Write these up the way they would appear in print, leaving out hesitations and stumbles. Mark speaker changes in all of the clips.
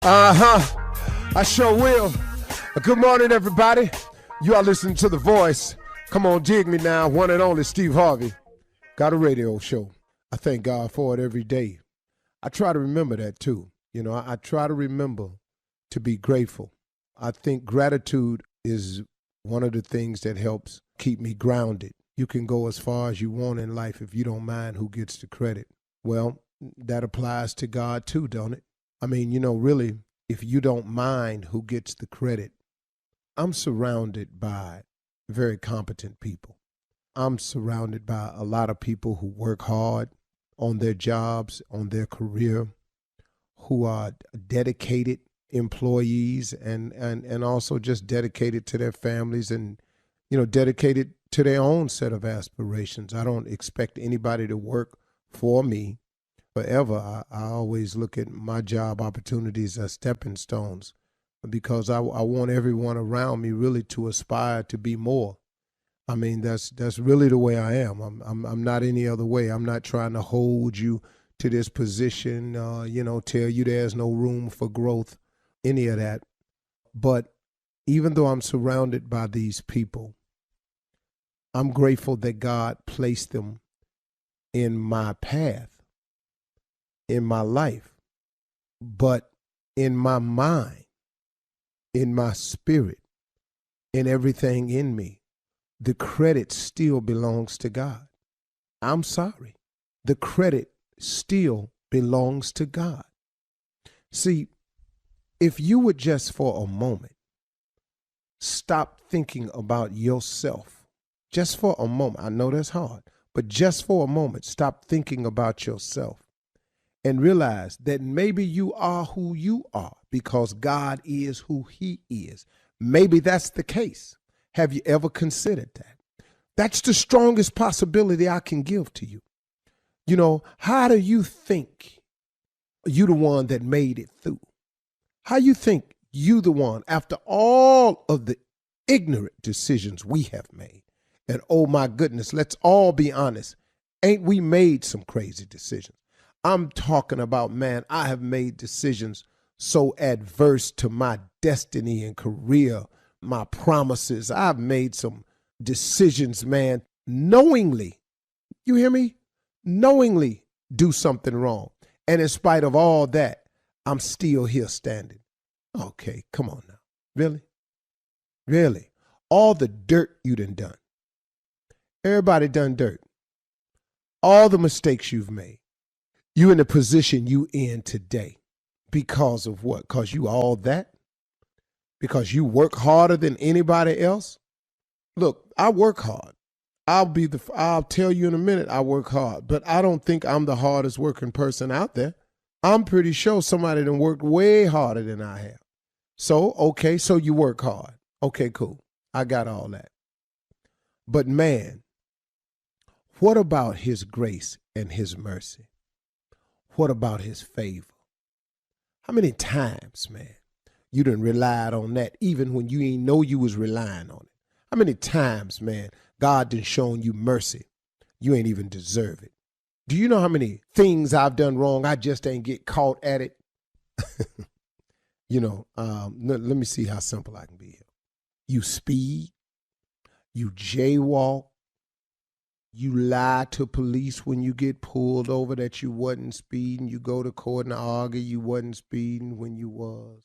Speaker 1: I sure will. Good morning, everybody. You are listening to The Voice. Come on, jig me now. One and only Steve Harvey. Got a radio show. I thank God for it every day. I try to remember that too. You know, I try to remember to be grateful. I think gratitude is one of the things that helps keep me grounded. You can go as far as you want in life if you don't mind who gets the credit. Well, that applies to God too, don't it? I mean, you know, really, if you don't mind who gets the credit, I'm surrounded by very competent people. I'm surrounded by a lot of people who work hard on their jobs, on their career, who are dedicated employees and also just dedicated to their families and, you know, dedicated to their own set of aspirations. I don't expect anybody to work for me forever. I always look at my job opportunities as stepping stones because I want everyone around me really to aspire to be more. I mean, that's really the way I am. I'm not any other way. I'm not trying to hold you to this position, tell you there's no room for growth, any of that. But even though I'm surrounded by these people, I'm grateful that God placed them in my path, in my life, but in my mind, in my spirit, in everything in me, the credit still belongs to God. I'm sorry. The credit still belongs to God. See, if you would just for a moment stop thinking about yourself, just for a moment, I know that's hard, but just for a moment, stop thinking about yourself and realize that maybe you are who you are because God is who he is. Maybe that's the case. Have you ever considered that? That's the strongest possibility I can give to you. You know, how do you think you the one that made it through? How you think you the one after all of the ignorant decisions we have made? And oh my goodness, let's all be honest. Ain't we made some crazy decisions? I'm talking about, man, I have made decisions so adverse to my destiny and career, my promises. I've made some decisions, man, knowingly, you hear me? Knowingly do something wrong. And in spite of all that, I'm still here standing. Okay, come on now. Really? Really? All the dirt you done. Everybody done dirt. All the mistakes you've made. You in the position you in today. Because of what? Because you all that? Because you work harder than anybody else? Look, I work hard. I'll tell you in a minute I work hard, but I don't think I'm the hardest working person out there. I'm pretty sure somebody done worked way harder than I have. So, okay, so you work hard. Okay, cool. I got all that. But man, what about his grace and his mercy? What about his favor? How many times, man, you done relied on that even when you ain't know you was relying on it? How many times, man, God done shown you mercy? You ain't even deserve it. Do you know how many things I've done wrong? I just ain't get caught at it. Let me see how simple I can be here. You speed, you jaywalk, you lie to police when you get pulled over that you wasn't speeding. You go to court and argue you wasn't speeding when you was.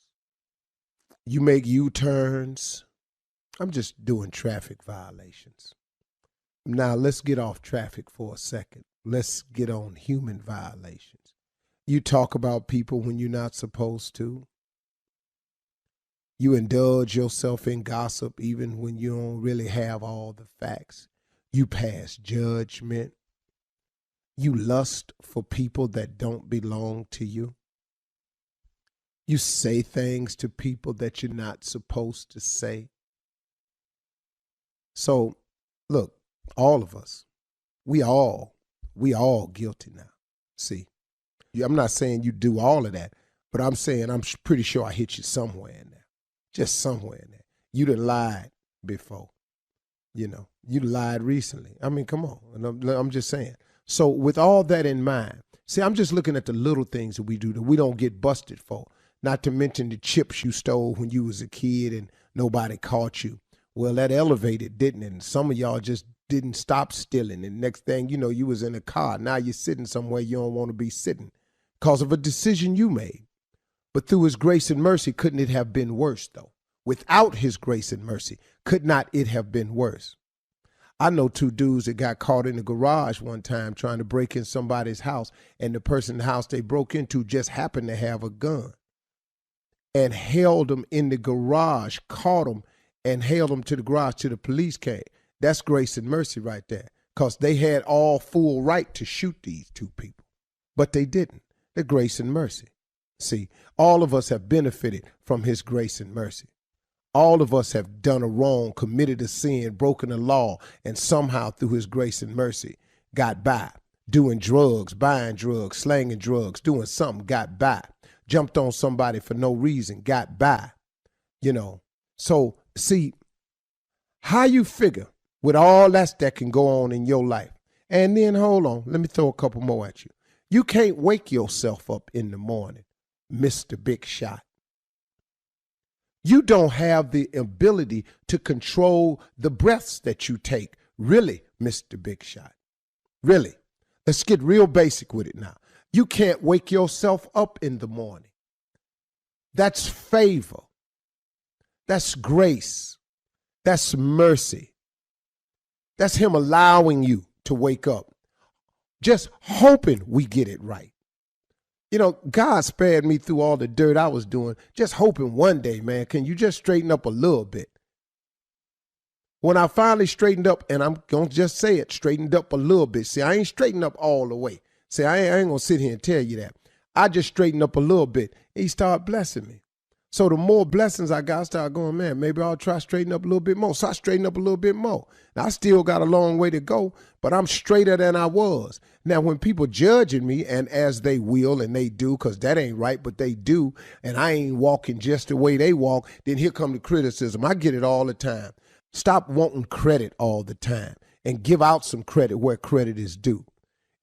Speaker 1: You make U-turns. I'm just doing traffic violations. Now let's get off traffic for a second. Let's get on human violations. You talk about people when you're not supposed to. You indulge yourself in gossip even when you don't really have all the facts. You pass judgment. You lust for people that don't belong to you. You say things to people that you're not supposed to say. So, look, all of us, we all guilty now. See, I'm not saying you do all of that, but I'm saying I'm pretty sure I hit you somewhere in there, just somewhere in there. You done lied before, you lied recently. I mean, come on, and I'm just saying. So with all that in mind, see, I'm just looking at the little things that we do that we don't get busted for. Not to mention the chips you stole when you was a kid and nobody caught you. Well, that elevated, didn't it? And some of y'all just didn't stop stealing. And next thing you know, you was in a car. Now you're sitting somewhere you don't want to be sitting because of a decision you made. But through his grace and mercy, couldn't it have been worse, though? Without his grace and mercy, could not it have been worse? I know two dudes that got caught in the garage one time trying to break in somebody's house, and the person in the house they broke into just happened to have a gun and held them in the garage, caught them, and held them to the garage till the police came. That's grace and mercy right there, because they had all full right to shoot these two people, but they didn't. The grace and mercy. See, all of us have benefited from his grace and mercy. All of us have done a wrong, committed a sin, broken a law, and somehow through his grace and mercy got by. Doing drugs, buying drugs, slanging drugs, doing something, got by. Jumped on somebody for no reason, got by. You know, so see, how you figure with all that can go on in your life. And then, hold on, let me throw a couple more at you. You can't wake yourself up in the morning, Mr. Big Shot. You don't have the ability to control the breaths that you take. Really, Mr. Big Shot. Really. Let's get real basic with it now. You can't wake yourself up in the morning. That's favor. That's grace. That's mercy. That's him allowing you to wake up. Just hoping we get it right. You know, God spared me through all the dirt I was doing, just hoping one day, man, can you just straighten up a little bit? When I finally straightened up, and I'm going to just say it, straightened up a little bit. See, I ain't straightened up all the way. See, I ain't going to sit here and tell you that. I just straightened up a little bit. He started blessing me. So the more blessings I got, I started going, man, maybe I'll try to straighten up a little bit more. So I straightened up a little bit more. Now, I still got a long way to go, but I'm straighter than I was. Now, when people judging me, and as they will, and they do, because that ain't right, but they do, and I ain't walking just the way they walk, then here come the criticism. I get it all the time. Stop wanting credit all the time and give out some credit where credit is due.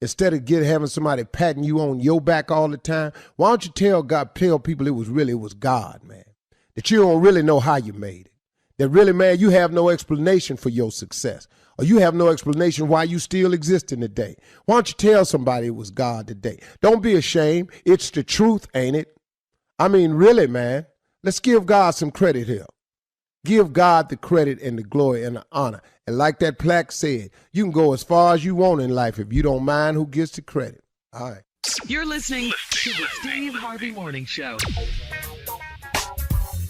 Speaker 1: Instead of having somebody patting you on your back all the time, why don't you tell people it was God, man. That you don't really know how you made it. That really, man, you have no explanation for your success. Or you have no explanation why you still exist in the day. Why don't you tell somebody it was God today? Don't be ashamed. It's the truth, ain't it? I mean, really, man. Let's give God some credit here. Give God the credit and the glory and the honor. And like that plaque said, you can go as far as you want in life if you don't mind who gets the credit. All right.
Speaker 2: You're listening to the Steve Harvey Morning Show.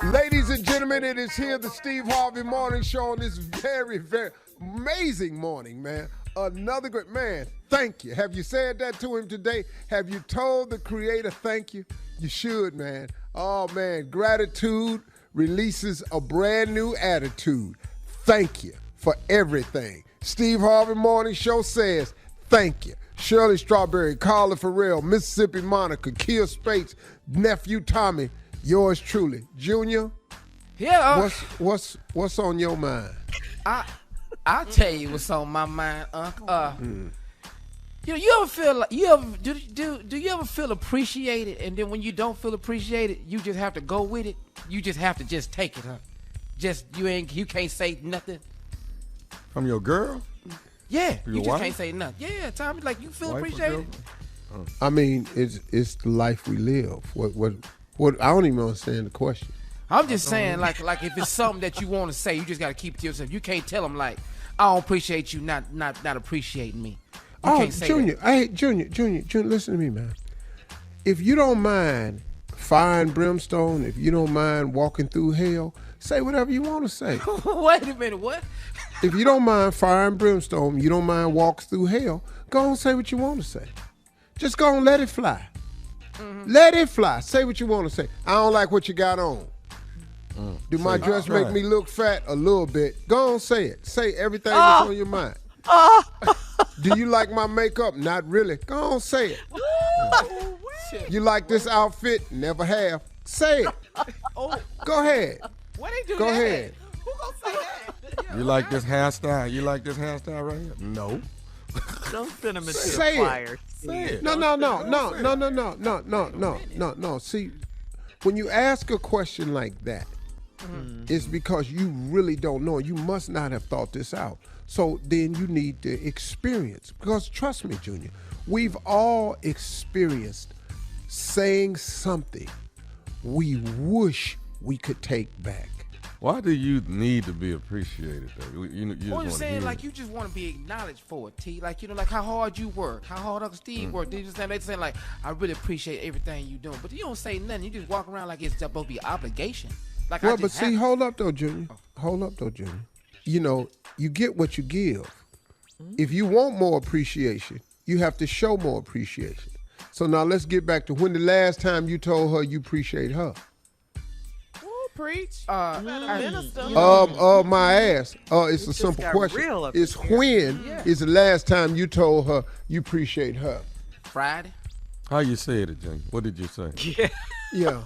Speaker 1: Ladies and gentlemen, it is here, the Steve Harvey Morning Show on this very, very amazing morning, man. Another great man. Thank you. Have you said that to him today? Have you told the Creator thank you? You should, man. Oh, man. Gratitude releases a brand new attitude. Thank you for everything. Steve Harvey Morning Show says thank you. Shirley Strawberry, Carla Farrell, Mississippi Monica, Kia Spates, nephew Tommy, yours truly. Junior,
Speaker 3: yeah.
Speaker 1: What's on your mind?
Speaker 3: I'll tell you what's on my mind, Unc. You ever feel like do you ever feel appreciated, and then when you don't feel appreciated, you just have to go with it? You just have to just take it, huh? You can't say nothing.
Speaker 4: From your girl?
Speaker 3: Yeah,
Speaker 4: your
Speaker 3: you just
Speaker 4: wife?
Speaker 3: can't say nothing. Yeah, Tommy, like you feel appreciated.
Speaker 1: I mean, it's the life we live. What? I don't even understand the question.
Speaker 3: I'm just saying, like if it's something that you want to say, you just got to keep it to yourself. You can't tell them like, I don't appreciate you not appreciating me. You can't say
Speaker 1: Junior,
Speaker 3: that.
Speaker 1: Junior, listen to me, man. If you don't mind fire and brimstone, if you don't mind walking through hell, say whatever you want to say.
Speaker 3: Wait a minute, what?
Speaker 1: If you don't mind fire and brimstone, you don't mind walking through hell, go and say what you want to say. Just go and let it fly. Mm-hmm. Let it fly. Say what you want to say. I don't like what you got on. Do my dress make me look fat? A little bit. Go on, say it. Say everything that's on your mind. Do you like my makeup? Not really. Go on, say it. You like this outfit? Never have. Say it. Go ahead.
Speaker 3: Why they do
Speaker 1: Go
Speaker 3: that?
Speaker 1: ahead.
Speaker 3: Who gonna say that?
Speaker 4: You like this hairstyle? You like this hairstyle right here? No.
Speaker 5: Don't send him into
Speaker 1: Say
Speaker 5: the
Speaker 1: it.
Speaker 5: fire.
Speaker 4: Say it.
Speaker 1: No. See, when you ask a question like that, it's because you really don't know. You must not have thought this out. So then you need to experience. Because trust me, Junior, we've all experienced saying something we wish we could take back.
Speaker 4: Why do you need to be appreciated, though? You just
Speaker 3: What I'm
Speaker 4: want
Speaker 3: saying,
Speaker 4: to
Speaker 3: like, you just want to be acknowledged for it, T. Like, like how hard you work, how hard Uncle Steve worked. They say, like, I really appreciate everything you doing. But you don't say nothing. You just walk around like it's supposed to be obligation. Like,
Speaker 1: Well, but see, hold up, though, Junior. Hold up, though, Junior. You know, you get what you give. If you want more appreciation, you have to show more appreciation. So now let's get back to when the last time you told her you appreciate her.
Speaker 5: Preach.
Speaker 3: Minister.
Speaker 1: My ass. It's a simple question. It's when is the last time you told her you appreciate her?
Speaker 3: Friday.
Speaker 4: How you said it, Jane? What did you say?
Speaker 1: Yeah.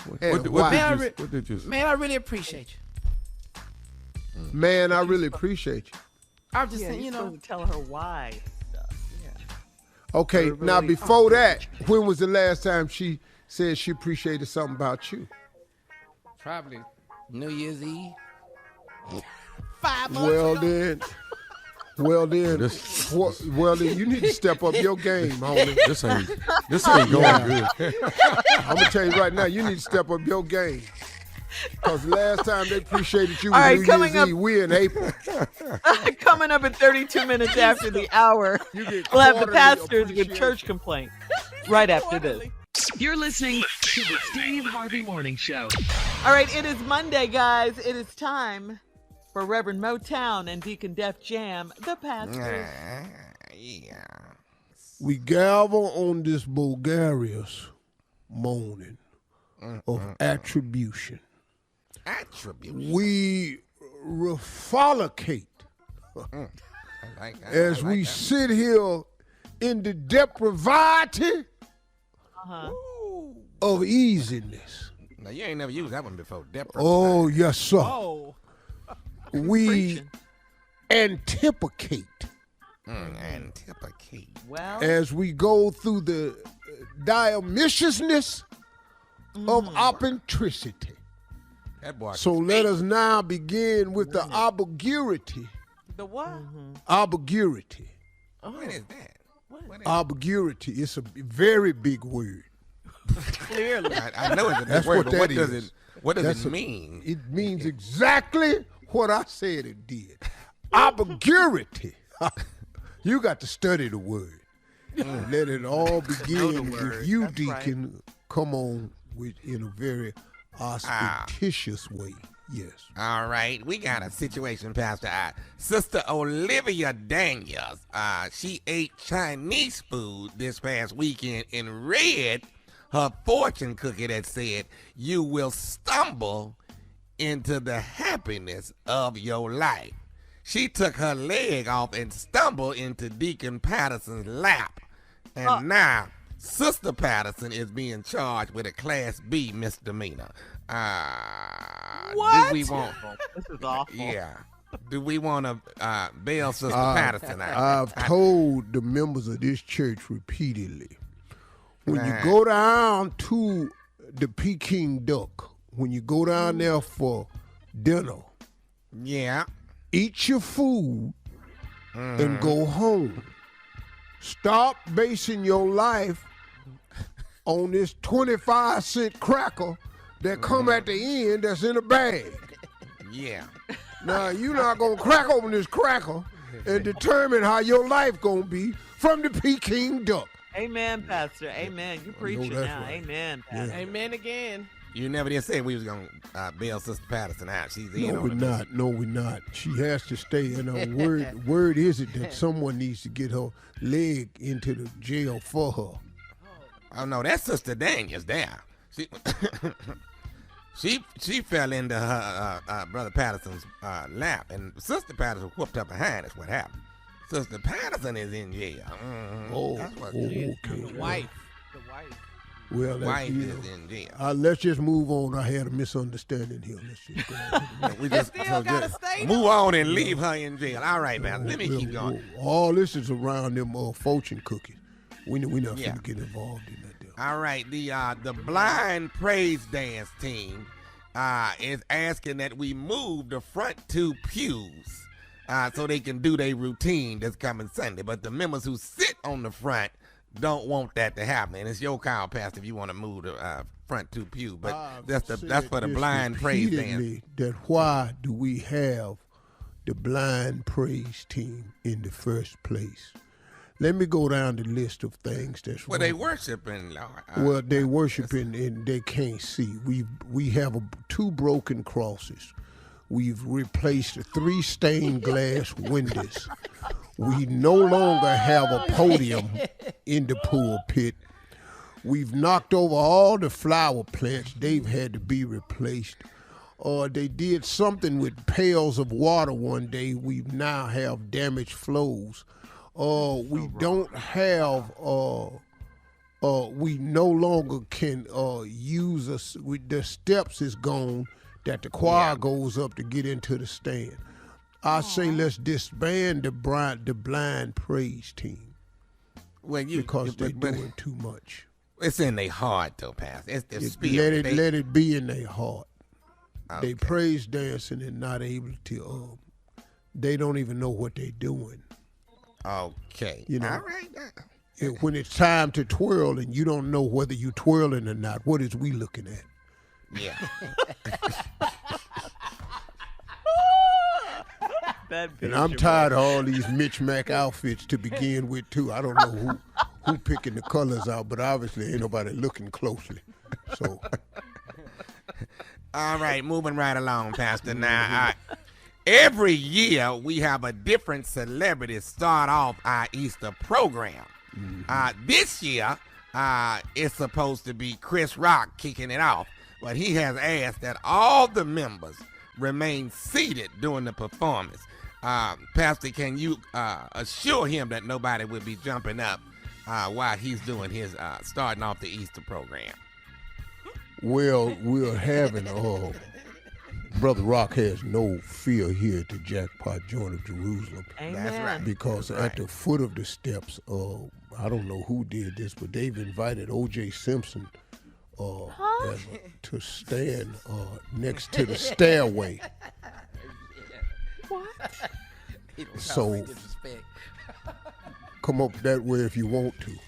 Speaker 4: What did you say?
Speaker 3: Man, I really appreciate you.
Speaker 1: Man, I really appreciate you.
Speaker 3: I'm just saying, you know.
Speaker 5: To tell her why.
Speaker 1: Okay, now before that, when was the last time she said she appreciated something about you?
Speaker 3: Probably New Year's Eve.
Speaker 5: 5 months ago.
Speaker 1: Well then, you need to step up your game, homie.
Speaker 4: This ain't going good.
Speaker 1: I'm gonna tell you right now, you need to step up your game. Because last time they appreciated you was
Speaker 5: All right,
Speaker 1: New
Speaker 5: coming
Speaker 1: Year's
Speaker 5: up-
Speaker 1: Eve. We're in April.
Speaker 5: Coming up at 32 minutes after the hour,
Speaker 1: You get
Speaker 5: we'll have the
Speaker 1: quarterly
Speaker 5: pastors with
Speaker 1: appreciation.
Speaker 5: church complaints right after this.
Speaker 2: You're listening to the Steve Harvey Morning Show.
Speaker 5: All right, it is Monday, guys. It is time for Reverend Motown and Deacon Def Jam, the pastors.
Speaker 1: We gather on this Bulgarious morning of attribution. We refocate as we sit here in the depravity of easiness.
Speaker 3: Now, you ain't never used that one before.
Speaker 1: Oh, yes, sir.
Speaker 5: Oh,
Speaker 1: We
Speaker 5: preaching.
Speaker 1: antipocate
Speaker 5: Well,
Speaker 1: as we go through the diametriciousness of opintricity.
Speaker 3: That boy.
Speaker 1: So let us now begin with the obligurity.
Speaker 5: the what?
Speaker 1: Obligurity.
Speaker 3: What is that?
Speaker 1: Obligurity. It's a very big word.
Speaker 5: Clearly.
Speaker 3: I know it's a big
Speaker 1: That's
Speaker 3: word,
Speaker 1: what
Speaker 3: but what
Speaker 1: that
Speaker 3: does
Speaker 1: is.
Speaker 3: it? What does
Speaker 1: That's
Speaker 3: it
Speaker 1: a-
Speaker 3: mean?
Speaker 1: It means exactly what I said it did. Obligurity. You got to study the word. Let it all begin with you,
Speaker 5: That's
Speaker 1: Deacon. Come on in a very auspicious way. Yes.
Speaker 6: All right, we got a situation, Pastor. Sister Olivia Daniels, she ate Chinese food this past weekend and read her fortune cookie that said, "You will stumble into the happiness of your life." She took her leg off and stumbled into Deacon Patterson's lap. And now, Sister Patterson is being charged with a Class B misdemeanor.
Speaker 5: What?
Speaker 6: Do we want?
Speaker 5: This is awful.
Speaker 6: Yeah. Do we want to bail Sister Patterson out?
Speaker 1: I've told the members of this church repeatedly, when you go down to the Peking Duck, when you go down there for dinner,
Speaker 6: Yeah.
Speaker 1: eat your food and go home. Stop basing your life on this 25-cent cracker that come at the end that's in a bag.
Speaker 6: Yeah.
Speaker 1: Now, you're not going to crack open this cracker and determine how your life going to be from the Peking Duck.
Speaker 5: Amen, Pastor. Amen. You preaching
Speaker 1: that's
Speaker 5: now.
Speaker 1: right.
Speaker 5: Amen, Pastor.
Speaker 3: Amen again.
Speaker 6: You never did say we was going to bail Sister Patterson out. She's in
Speaker 1: No,
Speaker 6: on
Speaker 1: we're
Speaker 6: it.
Speaker 1: not. No, we're not. She has to stay. And word is it that someone needs to get her leg into the jail for her.
Speaker 6: Oh, no, that's Sister Daniels there. She fell into her Brother Patterson's lap, and Sister Patterson whooped up behind us. What happened? Sister Patterson is in jail.
Speaker 1: Oh,
Speaker 6: That's what
Speaker 1: okay.
Speaker 5: The wife.
Speaker 1: Well,
Speaker 6: wife
Speaker 1: you
Speaker 6: is
Speaker 1: know,
Speaker 6: in jail.
Speaker 1: let's just move on. I had a misunderstanding here. Let's just go on to the next.
Speaker 6: We just move on and leave her in jail. All right, man. Let me keep going.
Speaker 1: All this is around them fortune cookies. We not
Speaker 6: Yeah.
Speaker 1: finna get involved in that deal.
Speaker 6: All right, the blind praise dance team is asking that we move the front 2 pews so they can do their routine this coming Sunday. But the members who sit on the front don't want that to happen. And it's your call, Pastor, if you want to move the front 2 pews. But that's for the blind praise dance.
Speaker 1: That why do we have the blind praise team in the first place? Let me go down the list of things that's wrong.
Speaker 6: They worshiping, Lord.
Speaker 1: Well, they worshiping and they can't see. We have 2 broken crosses. We've replaced 3 stained glass windows. We no longer have a podium in the pulpit. We've knocked over all the flower plants. They've had to be replaced. They did something with pails of water one day. We now have damaged flows. We don't have, we no longer can use us. The steps is gone that the choir goes up to get into the stand. I say let's disband the blind praise team because they're doing too much.
Speaker 6: It's in their heart, though, Pastor. It's the spirit.
Speaker 1: Let it be in their heart.
Speaker 6: Okay.
Speaker 1: They praise dancing and not able to. They don't even know what they're doing.
Speaker 6: Okay.
Speaker 1: You know,
Speaker 6: all right.
Speaker 1: When it's time to twirl and you don't know whether you twirling or not, what is we looking at?
Speaker 6: Yeah.
Speaker 1: And I'm tired of all these Mitch Mac outfits to begin with, too. I don't know who picking the colors out, but obviously ain't nobody looking closely. So.
Speaker 6: All right, moving right along, Pastor. Now, every year we have a different celebrity start off our Easter program. This year, it's supposed to be Chris Rock kicking it off, but he has asked that all the members remain seated during the performance. Pastor, can you assure him that nobody will be jumping up while he's doing his starting off the Easter program?
Speaker 1: Well, we're having, Brother Rock has no fear here at the Jackpot Joint of Jerusalem.
Speaker 5: Amen.
Speaker 6: That's right.
Speaker 1: Because at the foot of the steps, I don't know who did this, but they've invited O.J. Simpson to stand next to the stairway.
Speaker 5: What?
Speaker 1: So come up that way if you want to.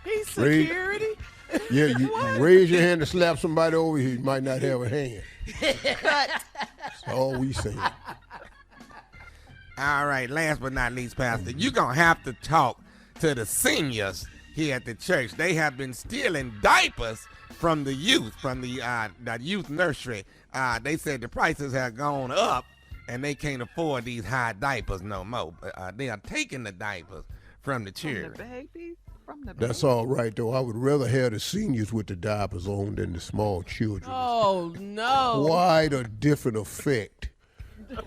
Speaker 5: He's security?
Speaker 1: Yeah, you raise your hand to slap somebody over here, you might not have a hand. That's all we saying.
Speaker 6: All right, last but not least, Pastor, you're going to have to talk to the seniors here at the church. They have been stealing diapers from the youth, from the youth nursery. They said the prices have gone up and they can't afford these high diapers no more. They are taking the diapers from the children.
Speaker 5: From the babies?
Speaker 1: That's all right, though. I would rather have the seniors with the diapers on than the small children.
Speaker 3: Oh, no.
Speaker 1: Quite a different effect.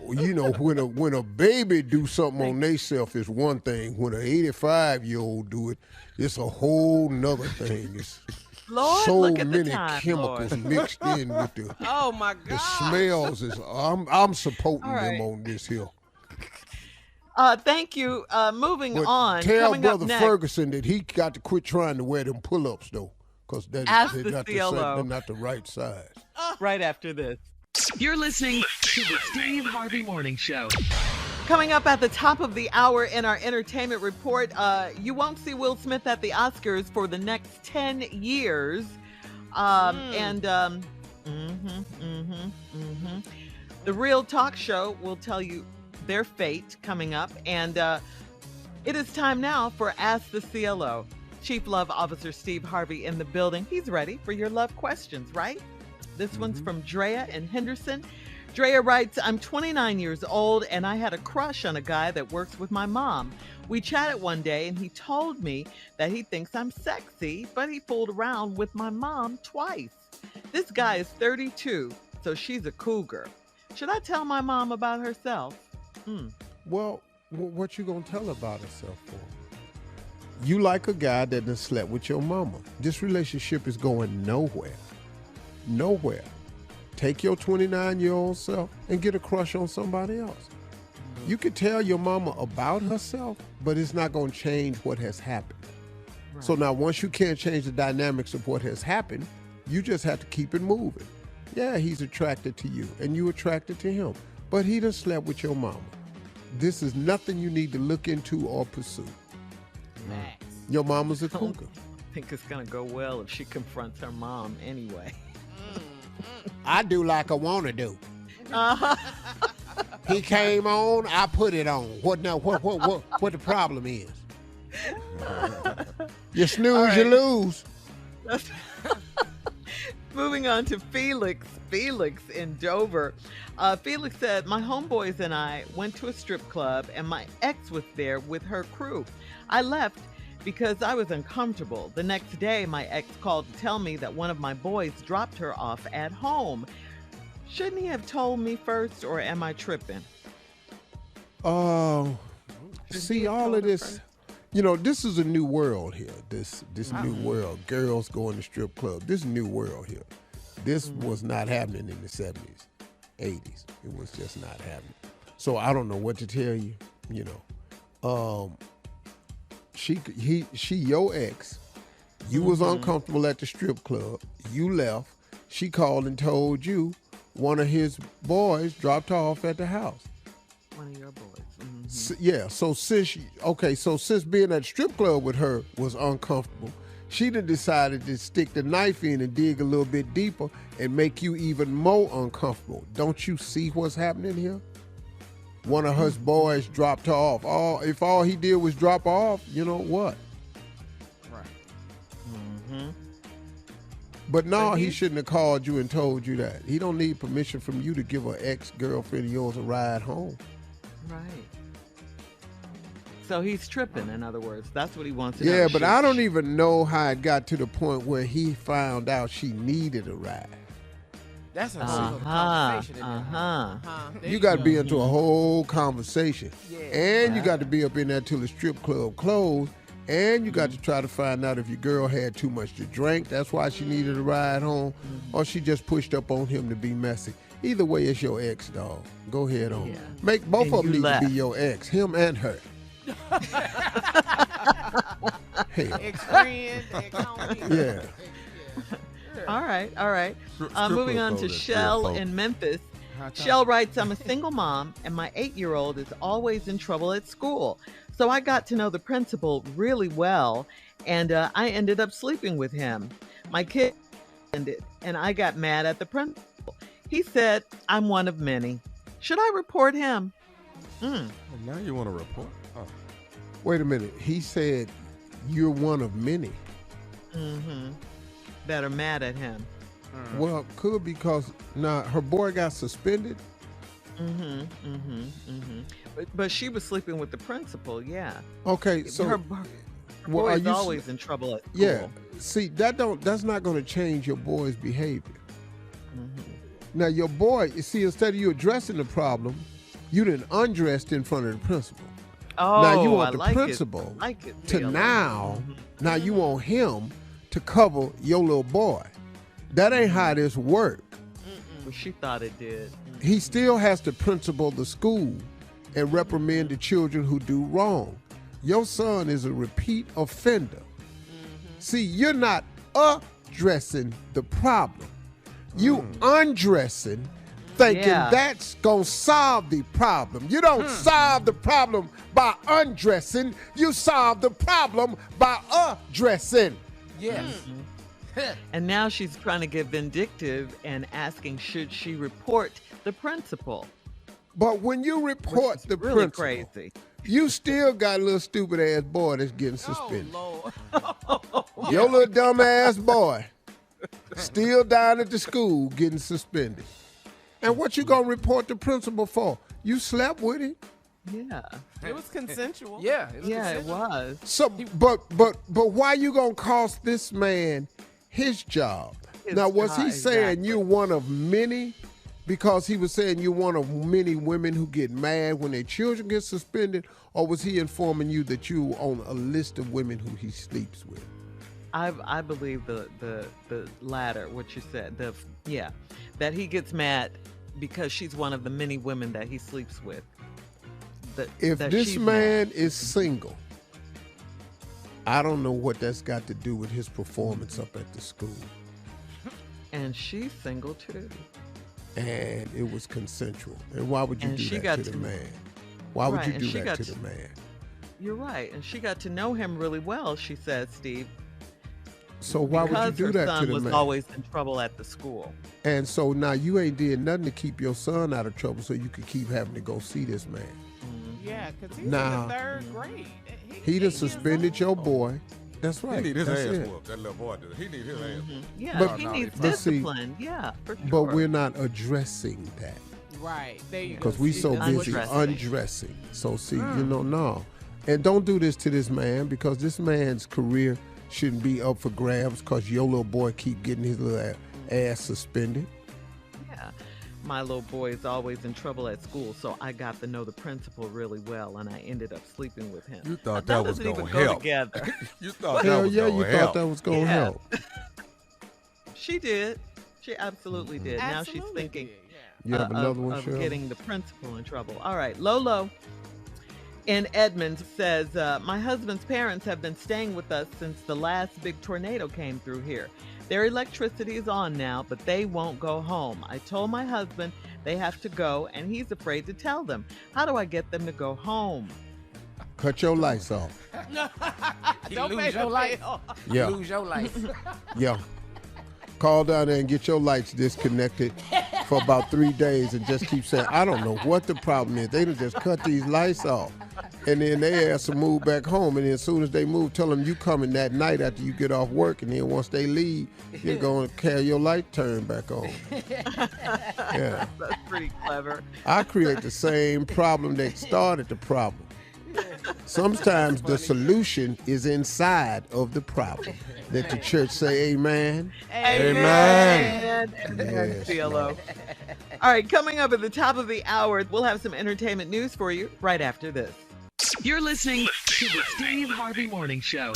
Speaker 1: You know, when a baby do something on theyself is one thing. When an 85-year-old do it, it's a whole nother thing. It's
Speaker 5: Lord,
Speaker 1: so
Speaker 5: look at the
Speaker 1: many
Speaker 5: time,
Speaker 1: chemicals
Speaker 5: Lord.
Speaker 1: mixed in with the
Speaker 3: Oh, my God.
Speaker 1: the smells. I'm supporting
Speaker 5: All right.
Speaker 1: them on this hill.
Speaker 5: Thank you. Moving
Speaker 1: But
Speaker 5: on.
Speaker 1: tell
Speaker 5: Coming up
Speaker 1: Brother
Speaker 5: next,
Speaker 1: Ferguson that he got to quit trying to wear them pull-ups, though, because they're
Speaker 5: Ask
Speaker 1: not
Speaker 5: the CLO.
Speaker 1: they're not the right size.
Speaker 5: right after this.
Speaker 2: You're listening to the Steve Harvey Morning Show.
Speaker 5: Coming up at the top of the hour in our entertainment report, you won't see Will Smith at the Oscars for the next 10 years. The Real Talk Show will tell you their fate coming up. And it is time now for Ask the CLO. Chief Love Officer Steve Harvey in the building. He's ready for your love questions, right? This one's from Drea in Henderson. Drea writes, I'm 29 years old and I had a crush on a guy that works with my mom. We chatted one day and he told me that he thinks I'm sexy, but he fooled around with my mom twice. This guy is 32, so she's a cougar. Should I tell my mom about herself?
Speaker 1: Well, what you gonna tell her about herself for? You like a guy that done slept with your mama. This relationship is going nowhere. Nowhere. Take your 29-year-old self and get a crush on somebody else. You could tell your mama about herself, but it's not going to change what has happened. So now once you can't change the dynamics of what has happened, you just have to keep it moving. Yeah, he's attracted to you and you attracted to him, but he done slept with your mama. This is nothing you need to look into or pursue.
Speaker 3: Max.
Speaker 1: Your mama's a cougar.
Speaker 5: I think it's going to go well if she confronts her mom anyway.
Speaker 1: I do like I want to do.
Speaker 5: Uh-huh.
Speaker 1: He came on, I put it on. What now? What the problem is? You snooze, you lose.
Speaker 5: Moving on to Felix. Felix in Dover. Felix said, my homeboys and I went to a strip club and my ex was there with her crew. I left because I was uncomfortable. The next day, my ex called to tell me that one of my boys dropped her off at home. Shouldn't he have told me first, or am I tripping?
Speaker 1: See, all of this, this is a new world here. This new world. Girls going to strip club. This new world here. This was not happening in the 70s, 80s. It was just not happening. So I don't know what to tell you, She your ex. You was uncomfortable at the strip club. You left. She called and told you one of his boys dropped her off at the house.
Speaker 5: One of your boys.
Speaker 1: So since being at the strip club with her was uncomfortable, she done decided to stick the knife in and dig a little bit deeper and make you even more uncomfortable. Don't you see what's happening here? One of her boys dropped her off. If all he did was drop her off, you know what?
Speaker 3: Right.
Speaker 5: Mm-hmm.
Speaker 1: But no, he shouldn't have called you and told you that. He don't need permission from you to give an ex-girlfriend of yours a ride home.
Speaker 5: Right. So he's tripping, in other words. That's what he wants to know.
Speaker 1: Yeah, but I don't even know how it got to the point where he found out she needed a ride.
Speaker 3: That's a whole conversation.
Speaker 1: You got to be into a whole conversation.
Speaker 3: Yeah.
Speaker 1: And you got to be up in there till the strip club closed. And you got to try to find out if your girl had too much to drink. That's why she needed a ride home. Or she just pushed up on him to be messy. Either way, it's your ex, dog. Go ahead on.
Speaker 5: Yeah.
Speaker 1: Make both of them need
Speaker 5: left.
Speaker 1: to be your ex, him and her.
Speaker 3: Ex-friend, ex-homie.
Speaker 1: Yeah.
Speaker 5: All right.
Speaker 4: Strip
Speaker 5: Moving on
Speaker 4: club
Speaker 5: to
Speaker 4: is
Speaker 5: Shell
Speaker 4: strip
Speaker 5: in Memphis. Shell writes, I'm a single mom, and my 8-year-old is always in trouble at school. So I got to know the principal really well, and I ended up sleeping with him. My kid ended, and I got mad at the principal. He said, I'm one of many. Should I report him?
Speaker 4: Well, now you want to report? Oh.
Speaker 1: Wait a minute. He said you're one of many.
Speaker 5: Mm-hmm. That are mad at him.
Speaker 1: Well, could because her boy got suspended.
Speaker 5: But she was sleeping with the principal, yeah.
Speaker 1: Okay, so
Speaker 5: her
Speaker 1: well,
Speaker 5: boy
Speaker 1: are
Speaker 5: is
Speaker 1: you
Speaker 5: always in trouble at school.
Speaker 1: Yeah. See, that's not going to change your boy's behavior. Now, your boy, you see, instead of you addressing the problem, you done undressed in front of the principal.
Speaker 5: Oh,
Speaker 1: now you want
Speaker 5: I
Speaker 1: the
Speaker 5: like
Speaker 1: principal
Speaker 5: it. Like it,
Speaker 1: to
Speaker 5: Taylor.
Speaker 1: now you want him to cover your little boy. That ain't how this work.
Speaker 5: Well, she thought it did.
Speaker 1: He still has to principal the school and reprimand the children who do wrong. Your son is a repeat offender. See, you're not addressing the problem. You undressing, thinking that's going to solve the problem. You don't solve the problem by undressing. You solve the problem by undressing.
Speaker 3: Yes.
Speaker 5: And now she's trying to get vindictive and asking, should she report the principal?
Speaker 1: But when you report the
Speaker 5: really
Speaker 1: principal,
Speaker 5: crazy.
Speaker 1: you still got a little stupid ass boy that's getting suspended.
Speaker 3: Oh, Lord.
Speaker 1: Your little dumb ass boy still down at the school getting suspended. And what you gonna report the principal for? You slept with him.
Speaker 5: Yeah.
Speaker 7: It was consensual.
Speaker 3: Yeah.
Speaker 5: It was.
Speaker 1: So, but why you gonna cost this man his job? Now, was he saying you're one of many? Because he was saying you're one of many women who get mad when their children get suspended, or was he informing you that you on a list of women who he sleeps with?
Speaker 5: I believe the latter, what you said. That he gets mad because she's one of the many women that he sleeps with.
Speaker 1: If this man is single, I don't know what that's got to do with his performance up at the school.
Speaker 5: And she's single too.
Speaker 1: And it was consensual. And why would you
Speaker 5: And
Speaker 1: do
Speaker 5: she
Speaker 1: that
Speaker 5: got
Speaker 1: to the
Speaker 5: to-
Speaker 1: man? Why would
Speaker 5: Right,
Speaker 1: you
Speaker 5: and
Speaker 1: do
Speaker 5: she
Speaker 1: that
Speaker 5: got
Speaker 1: to
Speaker 5: to-
Speaker 1: the man?
Speaker 5: You're right. And she got to know him really well, she says, Steve.
Speaker 1: So why would you
Speaker 5: Because
Speaker 1: do
Speaker 5: her
Speaker 1: that to
Speaker 5: son
Speaker 1: the
Speaker 5: was
Speaker 1: man?
Speaker 5: always in trouble at the school.
Speaker 1: And so now you ain't did nothing to keep your son out of trouble so you could keep having to go see this man.
Speaker 7: Yeah, because he's
Speaker 1: Nah.
Speaker 7: in the 3rd grade.
Speaker 1: He done suspended your boy. That's right.
Speaker 4: He need his
Speaker 1: That's
Speaker 4: ass
Speaker 1: it.
Speaker 4: whooped. That little boy did. He need his ass whooped.
Speaker 5: Yeah,
Speaker 1: But-
Speaker 5: he needs
Speaker 1: but see-
Speaker 5: discipline. Yeah, for sure.
Speaker 1: But we're not addressing that
Speaker 7: Right. There you go.
Speaker 1: because we
Speaker 7: See,
Speaker 1: so
Speaker 7: that's
Speaker 1: busy
Speaker 7: what-
Speaker 1: undressing. So see, no. And don't do this to this man because this man's career shouldn't be up for grabs because your little boy keep getting his little ass suspended.
Speaker 5: Yeah. My little boy is always in trouble at school, so I got to know the principal really well, and I ended up sleeping with him.
Speaker 4: You thought that was
Speaker 5: doesn't
Speaker 4: gonna
Speaker 5: even go
Speaker 4: help.
Speaker 5: together.
Speaker 4: You thought
Speaker 1: Hell
Speaker 4: that was
Speaker 1: yeah,
Speaker 4: gonna
Speaker 1: you
Speaker 4: help.
Speaker 1: thought that was going to
Speaker 5: Yeah.
Speaker 1: help.
Speaker 5: She did. She absolutely did. Now she's
Speaker 7: Absolutely
Speaker 5: thinking
Speaker 7: did, yeah.
Speaker 1: You have another
Speaker 5: of,
Speaker 1: one,
Speaker 5: of
Speaker 1: Shirley?
Speaker 5: getting the principal in trouble. All right, Lolo in Edmonds says, my husband's parents have been staying with us since the last big tornado came through here. Their electricity is on now, but they won't go home. I told my husband they have to go, and he's afraid to tell them. How do I get them to go home?
Speaker 1: Cut your lights off.
Speaker 3: You
Speaker 7: Don't
Speaker 3: lose
Speaker 7: pay
Speaker 3: your
Speaker 7: the
Speaker 3: life.
Speaker 7: bill.
Speaker 1: Yeah.
Speaker 3: Lose your life.
Speaker 1: Yeah. Call down there and get your lights disconnected for about 3 days and just keep saying, I don't know what the problem is. They done just cut these lights off. And then they ask to move back home. And then as soon as they move, tell them you coming that night after you get off work. And then once they leave, you're going to carry your light turned back on. Yeah.
Speaker 5: That's pretty clever.
Speaker 1: I create the same problem that started the problem. Sometimes the solution is inside of the problem. Let the church say amen.
Speaker 4: Amen.
Speaker 5: Amen,
Speaker 1: Yes,
Speaker 5: CLO. All right, coming up at the top of the hour, we'll have some entertainment news for you right after this.
Speaker 2: You're listening to the Steve Harvey Morning Show.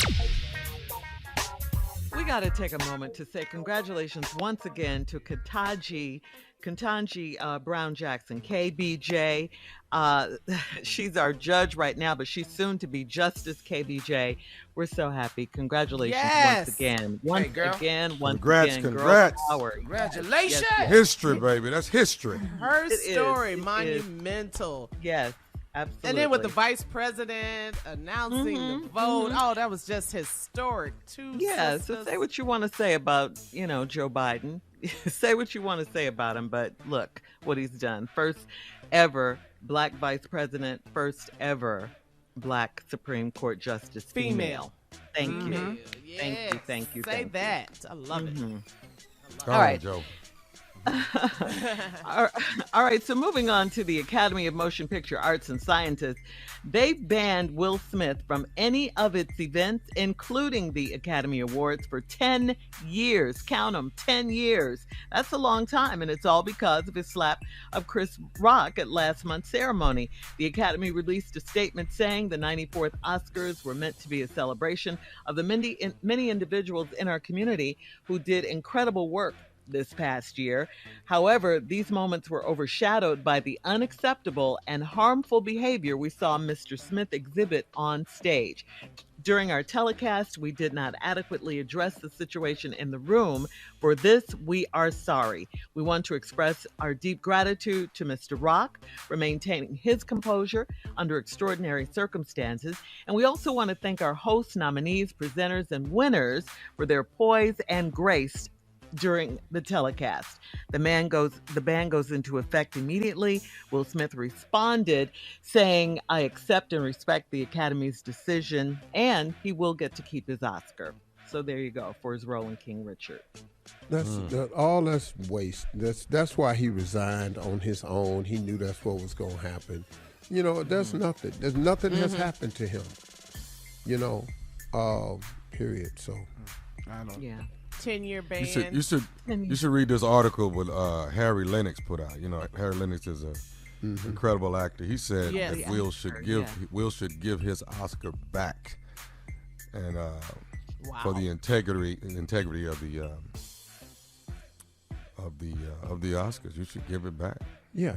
Speaker 5: We got to take a moment to say congratulations once again to Ketanji Brown Jackson, KBJ. She's our judge right now, but she's soon to be Justice KBJ. We're so happy. Congratulations
Speaker 7: Yes.
Speaker 5: once again.
Speaker 3: girl.
Speaker 4: Congrats,
Speaker 5: Girl
Speaker 4: congrats.
Speaker 5: power.
Speaker 3: Congratulations.
Speaker 5: Yes,
Speaker 4: History, baby. That's history.
Speaker 7: Her
Speaker 5: It is,
Speaker 7: story,
Speaker 5: it is.
Speaker 7: monumental.
Speaker 5: Yes, absolutely.
Speaker 7: And then with the vice president announcing the vote, oh, that was just historic. Two
Speaker 5: Yeah, so
Speaker 7: sisters.
Speaker 5: say what you want to say about, Joe Biden. Say what you want to say about him, but look what he's done. First ever black vice president, first ever black Supreme Court justice female. Thank you.
Speaker 7: Mhm.
Speaker 5: Thank you,
Speaker 7: Yes.
Speaker 5: thank you,
Speaker 7: Say
Speaker 5: thank you.
Speaker 7: that. I love it.
Speaker 5: Mhm.
Speaker 4: Go
Speaker 5: All
Speaker 4: on,
Speaker 5: right.
Speaker 4: Joe.
Speaker 5: All right, so moving on to the Academy of Motion Picture Arts and Sciences, they banned Will Smith from any of its events, including the Academy Awards, for 10 years. Count them, 10 years. That's a long time, and it's all because of his slap of Chris Rock at last month's ceremony. The Academy released a statement saying the 94th Oscars were meant to be a celebration of the many individuals in our community who did incredible work this past year. However, these moments were overshadowed by the unacceptable and harmful behavior we saw Mr. Smith exhibit on stage. During our telecast, we did not adequately address the situation in the room. For this, we are sorry. We want to express our deep gratitude to Mr. Rock for maintaining his composure under extraordinary circumstances. And we also want to thank our hosts, nominees, presenters, and winners for their poise and grace during the telecast. The band goes into effect immediately. Will Smith responded saying, I accept and respect the Academy's decision, and he will get to keep his Oscar. So there you go for his role in King Richard.
Speaker 1: That's waste. That's why he resigned on his own. He knew that's what was going to happen. There's nothing. There's nothing has happened to him. Period. So
Speaker 3: I don't.
Speaker 5: Yeah.
Speaker 7: 10-year ban.
Speaker 4: You should read this article with Harry Lennox put out. Harry Lennox is a incredible actor. He said
Speaker 7: Yes.
Speaker 4: that Will should give his Oscar back, and for the integrity of the Oscars, you should give it back.
Speaker 1: yeah.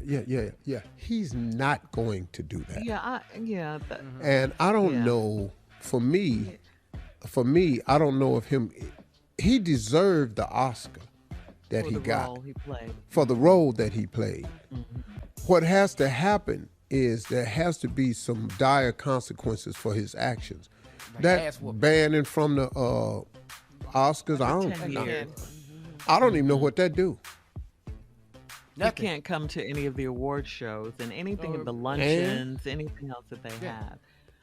Speaker 1: He's not going to do that.
Speaker 5: Yeah,
Speaker 1: And I don't know. For me, for me, I don't know if he deserved the Oscar that
Speaker 5: For
Speaker 1: he
Speaker 5: the
Speaker 1: got
Speaker 5: role he played.
Speaker 1: for the role that he played.
Speaker 5: Mm-hmm.
Speaker 1: What has to happen is there has to be some dire consequences for his actions.
Speaker 3: Like
Speaker 1: That
Speaker 3: ass whooping.
Speaker 1: banning from the Oscars, I
Speaker 5: 10
Speaker 1: don't,
Speaker 5: years.
Speaker 1: I don't even know what that do.
Speaker 5: You can't come to any of the award shows and anything of the luncheons, anything else that they have.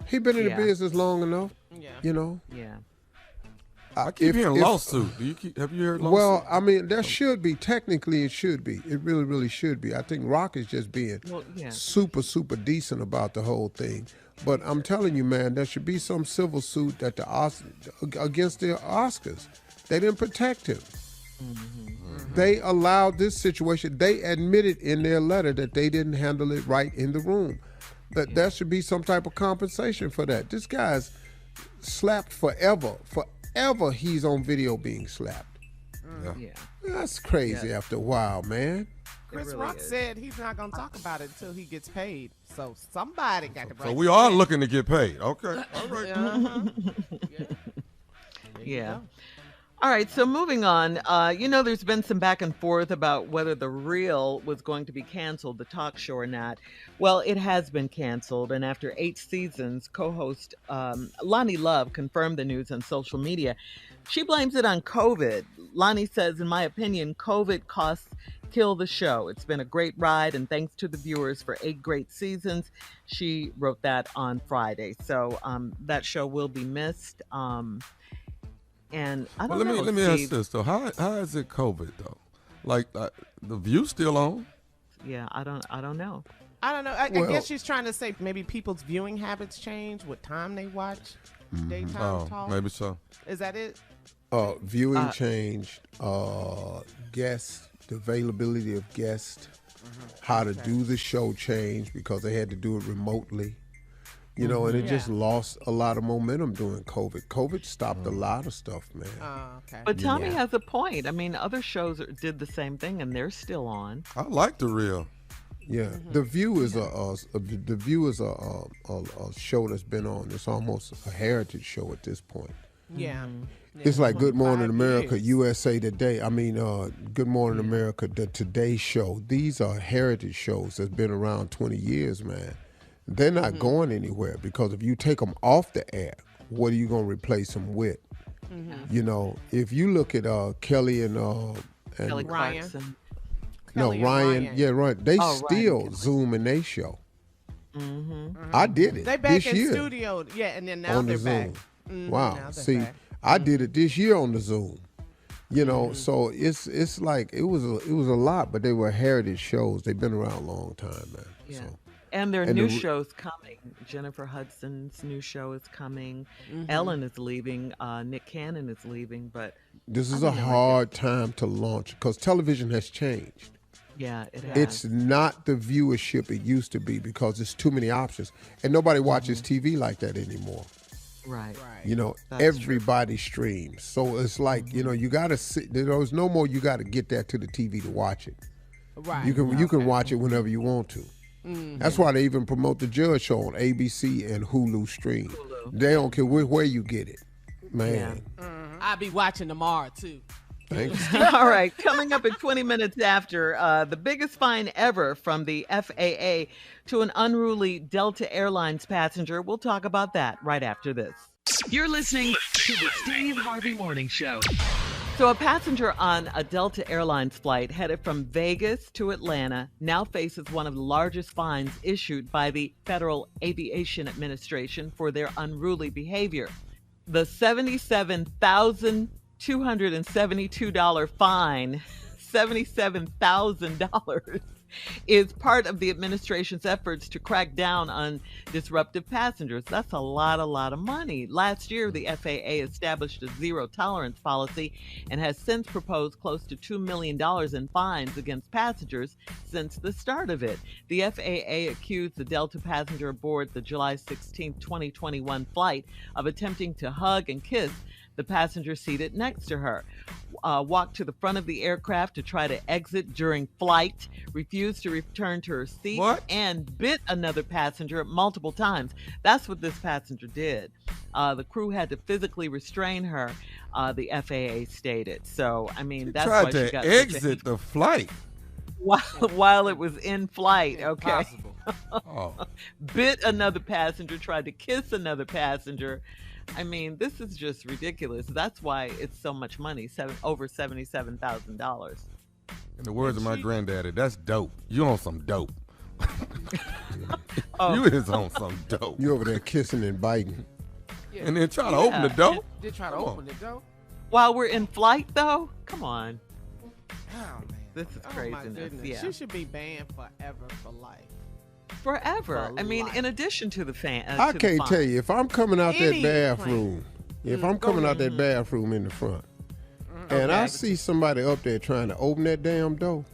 Speaker 1: He been in the
Speaker 5: Yeah.
Speaker 1: business long enough,
Speaker 7: Yeah.
Speaker 1: you know.
Speaker 5: Yeah.
Speaker 4: I keep hearing lawsuit. Have you heard lawsuit?
Speaker 1: Well, I mean, there should be. Technically, it should be. It really, really should be. I think Rock is just being super, super decent about the whole thing. But I'm telling you, man, there should be some civil suit that against the Oscars. They didn't protect him. Mm-hmm. They allowed this situation. They admitted in their letter that they didn't handle it right in the room. That there should be some type of compensation for that. This guy's slapped forever. Forever he's on video being slapped.
Speaker 5: Yeah.
Speaker 1: That's crazy after a while, man.
Speaker 7: Chris
Speaker 5: really
Speaker 7: Rock
Speaker 5: is.
Speaker 7: said he's not going to talk about it until he gets paid. So somebody got to break
Speaker 4: So we are looking to get paid. Okay. All right.
Speaker 5: Yeah. All right, so moving on, there's been some back and forth about whether The Real was going to be canceled, the talk show or not. Well, it has been canceled, and after 8 seasons, co-host Lonnie Love confirmed the news on social media. She blames it on COVID. Lonnie says, in my opinion, COVID costs kill the show. It's been a great ride, and thanks to the viewers for 8 great seasons. She wrote that on Friday. So that show will be missed. And I don't know.
Speaker 4: Let me ask this though. How is it COVID though? Like the View still on?
Speaker 5: Yeah, I don't know.
Speaker 7: I don't know. I guess she's trying to say maybe people's viewing habits change, what time they watch daytime talk.
Speaker 4: Maybe so.
Speaker 7: Is that it?
Speaker 1: Viewing changed. Guests, the availability of guests, how to do the show changed because they had to do it remotely. You know, and it just lost a lot of momentum during COVID. COVID stopped a lot of stuff, man.
Speaker 7: Okay.
Speaker 5: But Tommy has a point. I mean, other shows did the same thing, and they're still on.
Speaker 4: I like The Real.
Speaker 1: Yeah, The View is a show that's been on. It's almost a heritage show at this point.
Speaker 7: Yeah.
Speaker 1: It's like Good Morning
Speaker 7: 25
Speaker 1: America,
Speaker 7: years.
Speaker 1: USA Today. I mean, Good Morning America, the Today Show. These are heritage shows that's been around 20 years, man. They're not going anywhere because if you take them off the air, what are you going to replace them with? You know, if you look at Kelly and
Speaker 5: Kelly
Speaker 7: Ryan.
Speaker 5: Clarkson.
Speaker 7: Kelly and
Speaker 1: Ryan,
Speaker 7: Ryan.
Speaker 1: yeah, right. They
Speaker 5: Oh,
Speaker 1: still
Speaker 5: Ryan.
Speaker 1: Zoom in their show. I did it
Speaker 7: They back
Speaker 1: this
Speaker 7: in
Speaker 1: year
Speaker 7: studio. Yeah, and then now
Speaker 1: on
Speaker 7: they're
Speaker 1: the
Speaker 7: back.
Speaker 1: Zoom. Wow.
Speaker 7: now they're
Speaker 1: See,
Speaker 7: back.
Speaker 1: I did it this year on the Zoom. You know, so it's like it was a lot, but they were heritage shows. They've been around a long time, man.
Speaker 5: Yeah.
Speaker 1: So.
Speaker 5: And their
Speaker 1: And
Speaker 5: new
Speaker 1: the-
Speaker 5: show's coming. Jennifer Hudson's new show is coming. Ellen is leaving. Nick Cannon is leaving. But
Speaker 1: This is
Speaker 5: I
Speaker 1: a
Speaker 5: don't know,
Speaker 1: hard time to launch because television has changed.
Speaker 5: yeah, it has.
Speaker 1: It's not the viewership it used to be because there's too many options. And nobody watches TV like that anymore.
Speaker 5: right.
Speaker 1: You know,
Speaker 5: That's
Speaker 1: everybody streams. So it's like, you know, you got to sit. There's no more you got to get that to the TV to watch it.
Speaker 7: Right.
Speaker 1: You can watch it whenever you want to. That's why they even promote the Judge Show on ABC and Hulu Stream. They don't care where you get it. Man,
Speaker 7: I'll be watching tomorrow, too.
Speaker 1: thanks.
Speaker 5: All right, coming up at 20 minutes after, the biggest fine ever from the FAA to an unruly Delta Airlines passenger. We'll talk about that right after this.
Speaker 2: You're listening to the Steve Harvey Morning Show.
Speaker 5: So a passenger on a Delta Airlines flight headed from Vegas to Atlanta now faces one of the largest fines issued by the Federal Aviation Administration for their unruly behavior. The $77,272 fine, $77,000, is part of the administration's efforts to crack down on disruptive passengers. That's a lot of money. Last year, the FAA established a zero tolerance policy and has since proposed close to $2 million in fines against passengers since the start of it. The FAA accused the Delta passenger aboard the July 16, 2021 flight of attempting to hug and kiss the passenger seated next to her, walked to the front of the aircraft to try to exit during flight, refused to return to her seat,
Speaker 4: What?
Speaker 5: and bit another passenger multiple times. That's what this passenger did. The crew had to physically restrain her, the FAA stated. So, I mean, that's
Speaker 4: Tried
Speaker 5: why she got
Speaker 4: to exit the flight.
Speaker 5: while it was in flight. Okay.
Speaker 3: Impossible.
Speaker 4: Oh,
Speaker 5: Bit another passenger, tried to kiss another passenger. I mean, this is just ridiculous. That's why it's so much money, over $77,000.
Speaker 4: in the words of my granddaddy, that's dope. You on some dope.
Speaker 5: Oh.
Speaker 4: You is on some dope.
Speaker 1: You over there kissing and biting.
Speaker 3: Yeah.
Speaker 4: And then try to open the door.
Speaker 3: They try to
Speaker 4: Come
Speaker 3: open the door.
Speaker 5: While we're in flight, though, come on,
Speaker 3: Oh man.
Speaker 5: this is
Speaker 7: Oh my
Speaker 5: craziness.
Speaker 7: goodness.
Speaker 5: Yeah,
Speaker 7: She should be banned forever for life.
Speaker 5: forever.
Speaker 7: For
Speaker 5: I mean,
Speaker 7: life.
Speaker 5: in addition to the fan,
Speaker 1: I
Speaker 5: to the
Speaker 1: can't
Speaker 5: fine.
Speaker 1: tell you if I'm coming out
Speaker 7: Any
Speaker 1: that bathroom. If I'm
Speaker 7: go
Speaker 1: coming out
Speaker 7: ahead.
Speaker 1: that bathroom in the front, and I see somebody up there trying to open that damn door,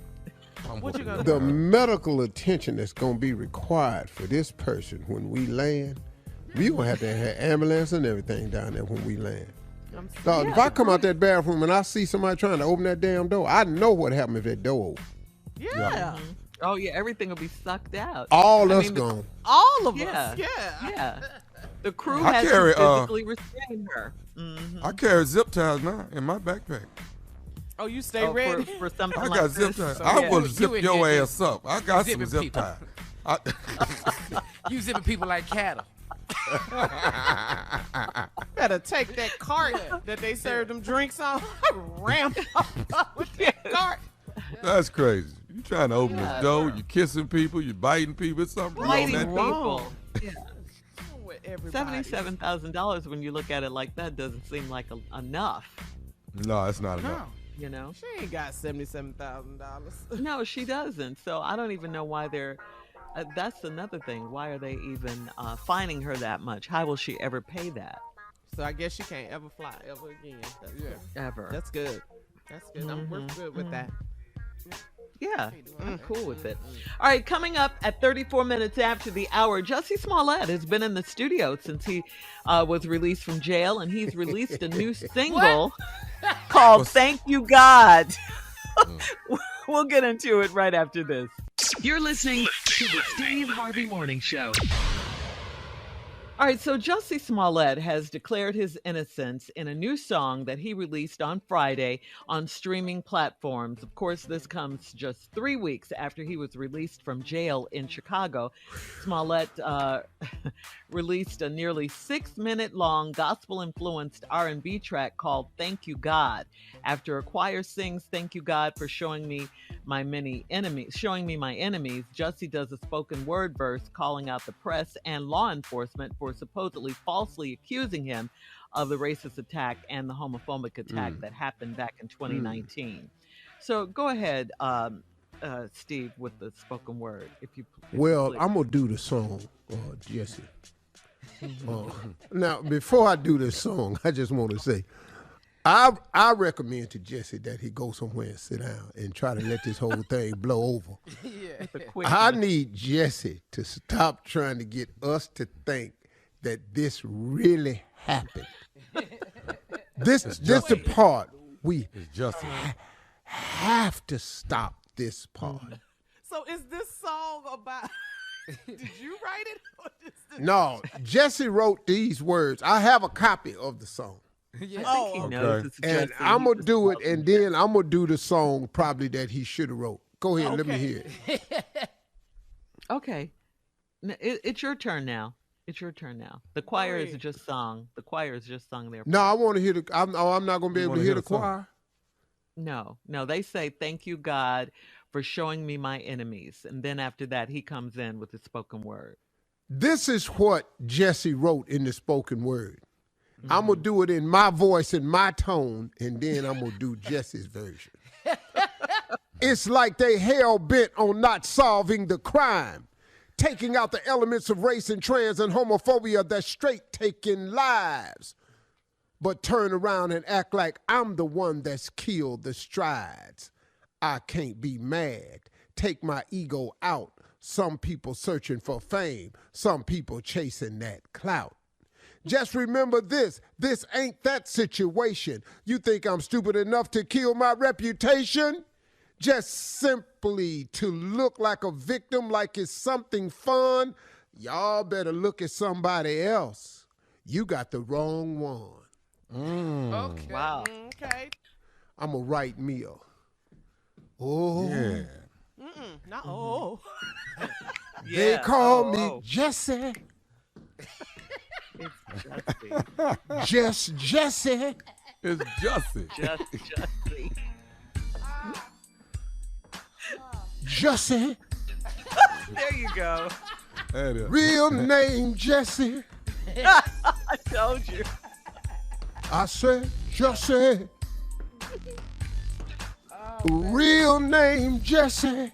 Speaker 7: What you gonna
Speaker 1: the
Speaker 7: do?
Speaker 1: medical attention that's going to be required for this person when we land, we gonna have to have ambulance and everything down there when we land.
Speaker 7: I'm
Speaker 1: Dog, if I come out that bathroom and I see somebody trying to open that damn door, I know what happened if that door open.
Speaker 7: Yeah.
Speaker 5: Oh yeah, everything will be sucked out.
Speaker 1: All
Speaker 5: I
Speaker 1: us
Speaker 5: mean,
Speaker 1: gone.
Speaker 7: All of
Speaker 5: Yeah.
Speaker 7: us. Yeah.
Speaker 5: Yeah, the crew
Speaker 4: I
Speaker 5: had
Speaker 4: carry,
Speaker 5: to physically restrain her.
Speaker 4: I carry zip ties now in my backpack.
Speaker 7: Oh, you stay
Speaker 5: Oh,
Speaker 7: ready?
Speaker 5: for something
Speaker 4: I
Speaker 5: like
Speaker 4: got zip
Speaker 5: this.
Speaker 4: ties.
Speaker 7: So,
Speaker 4: I
Speaker 7: yeah.
Speaker 4: will
Speaker 3: You
Speaker 4: zip
Speaker 3: in
Speaker 4: your
Speaker 3: there
Speaker 4: ass up. I got some
Speaker 3: zipping
Speaker 4: zip
Speaker 3: people.
Speaker 4: ties.
Speaker 3: You zipping people like cattle.
Speaker 7: Better take that cart that they serve them drinks on, ramp up with that cart.
Speaker 4: That's crazy. You trying to open the door, you kissing people, you biting people, it's something wrong
Speaker 5: Biting
Speaker 4: with that door.
Speaker 5: people. Yeah.
Speaker 7: With everybody.
Speaker 5: $77,000 when you look at it like that doesn't seem like enough.
Speaker 4: No, it's not
Speaker 3: No.
Speaker 4: enough.
Speaker 5: You know?
Speaker 7: She ain't got $77,000.
Speaker 5: No, she doesn't. So I don't even know why they're. That's another thing. Why are they even fining her that much? How will she ever pay that?
Speaker 7: So I guess she can't ever fly ever again.
Speaker 5: Ever?
Speaker 7: That's good. That's good. We're good with that.
Speaker 5: Yeah, I'm cool with it. All right, coming up at 34 minutes after the hour, Jussie Smollett has been in the studio since he was released from jail, and he's released a new single called "Thank You God." We'll get into it right after this.
Speaker 2: You're listening to the Steve Harvey Morning Show.
Speaker 5: All right, so Jussie Smollett has declared his innocence in a new song that he released on Friday on streaming platforms. Of course, this comes just 3 weeks after he was released from jail in Chicago. Smollett released a nearly 6-minute long gospel-influenced R&B track called "Thank You God." After a choir sings "Thank You God for showing me my enemies," Jussie does a spoken word verse calling out the press and law enforcement for supposedly falsely accusing him of the racist attack and the homophobic attack that happened back in 2019. So go ahead, Steve, with the spoken word, if you.
Speaker 1: Well,
Speaker 5: please.
Speaker 1: I'm gonna do the song, Jesse. Now, before I do this song, I just want to say, I recommend to Jesse that he go somewhere and sit down and try to let this whole thing blow over. I need Jesse to stop trying to get us to think that this really happened. This the part we
Speaker 4: It's Jussie.
Speaker 1: have to stop this part.
Speaker 7: So is this song about? Did you write it? Or is this...
Speaker 1: No, Jesse wrote these words. I have a copy of the song.
Speaker 7: Oh,
Speaker 5: He
Speaker 7: okay.
Speaker 5: knows it's
Speaker 1: And
Speaker 5: Jussie.
Speaker 1: I'm
Speaker 5: He
Speaker 1: going to
Speaker 5: just
Speaker 1: do it,
Speaker 5: loves
Speaker 1: and then I'm going to do the song probably that he should have wrote. Go ahead, let me
Speaker 7: Okay.
Speaker 1: hear it.
Speaker 5: Okay. It's your turn now. It's your turn now. The choir is
Speaker 7: ahead.
Speaker 5: just sung. The choir is just sung there.
Speaker 1: No, I want to hear the, I'm not going to be
Speaker 4: You
Speaker 1: able to
Speaker 4: wanna
Speaker 1: hear
Speaker 4: hear
Speaker 1: the
Speaker 4: the song?
Speaker 1: choir.
Speaker 5: No, they say, "Thank you, God, for showing me my enemies." And then after that, he comes in with the spoken word.
Speaker 1: This is what Jesse wrote in the spoken word. I'm going to do it in my voice and my tone, and then I'm going to do Jesse's version. It's like they hell-bent on not solving the crime, taking out the elements of race and trans and homophobia that's straight taking lives, but turn around and act like I'm the one that's killed the strides. I can't be mad. Take my ego out. Some people searching for fame. Some people chasing that clout. Just remember this ain't that situation. You think I'm stupid enough to kill my reputation? Just simply to look like a victim like it's something fun? Y'all better look at somebody else. You got the wrong one.
Speaker 3: Okay.
Speaker 5: Wow.
Speaker 7: Okay.
Speaker 1: I'm a right meal. Oh.
Speaker 4: Yeah.
Speaker 7: Not oh.
Speaker 1: They call me
Speaker 5: oh.
Speaker 1: Jussie.
Speaker 5: It's Jussie.
Speaker 1: Just Jussie.
Speaker 4: It's Jussie.
Speaker 5: Just Jussie.
Speaker 1: Jussie.
Speaker 5: There you go.
Speaker 4: That is.
Speaker 1: Real name Jussie.
Speaker 5: I told you.
Speaker 1: I said Jussie. Real name Jussie.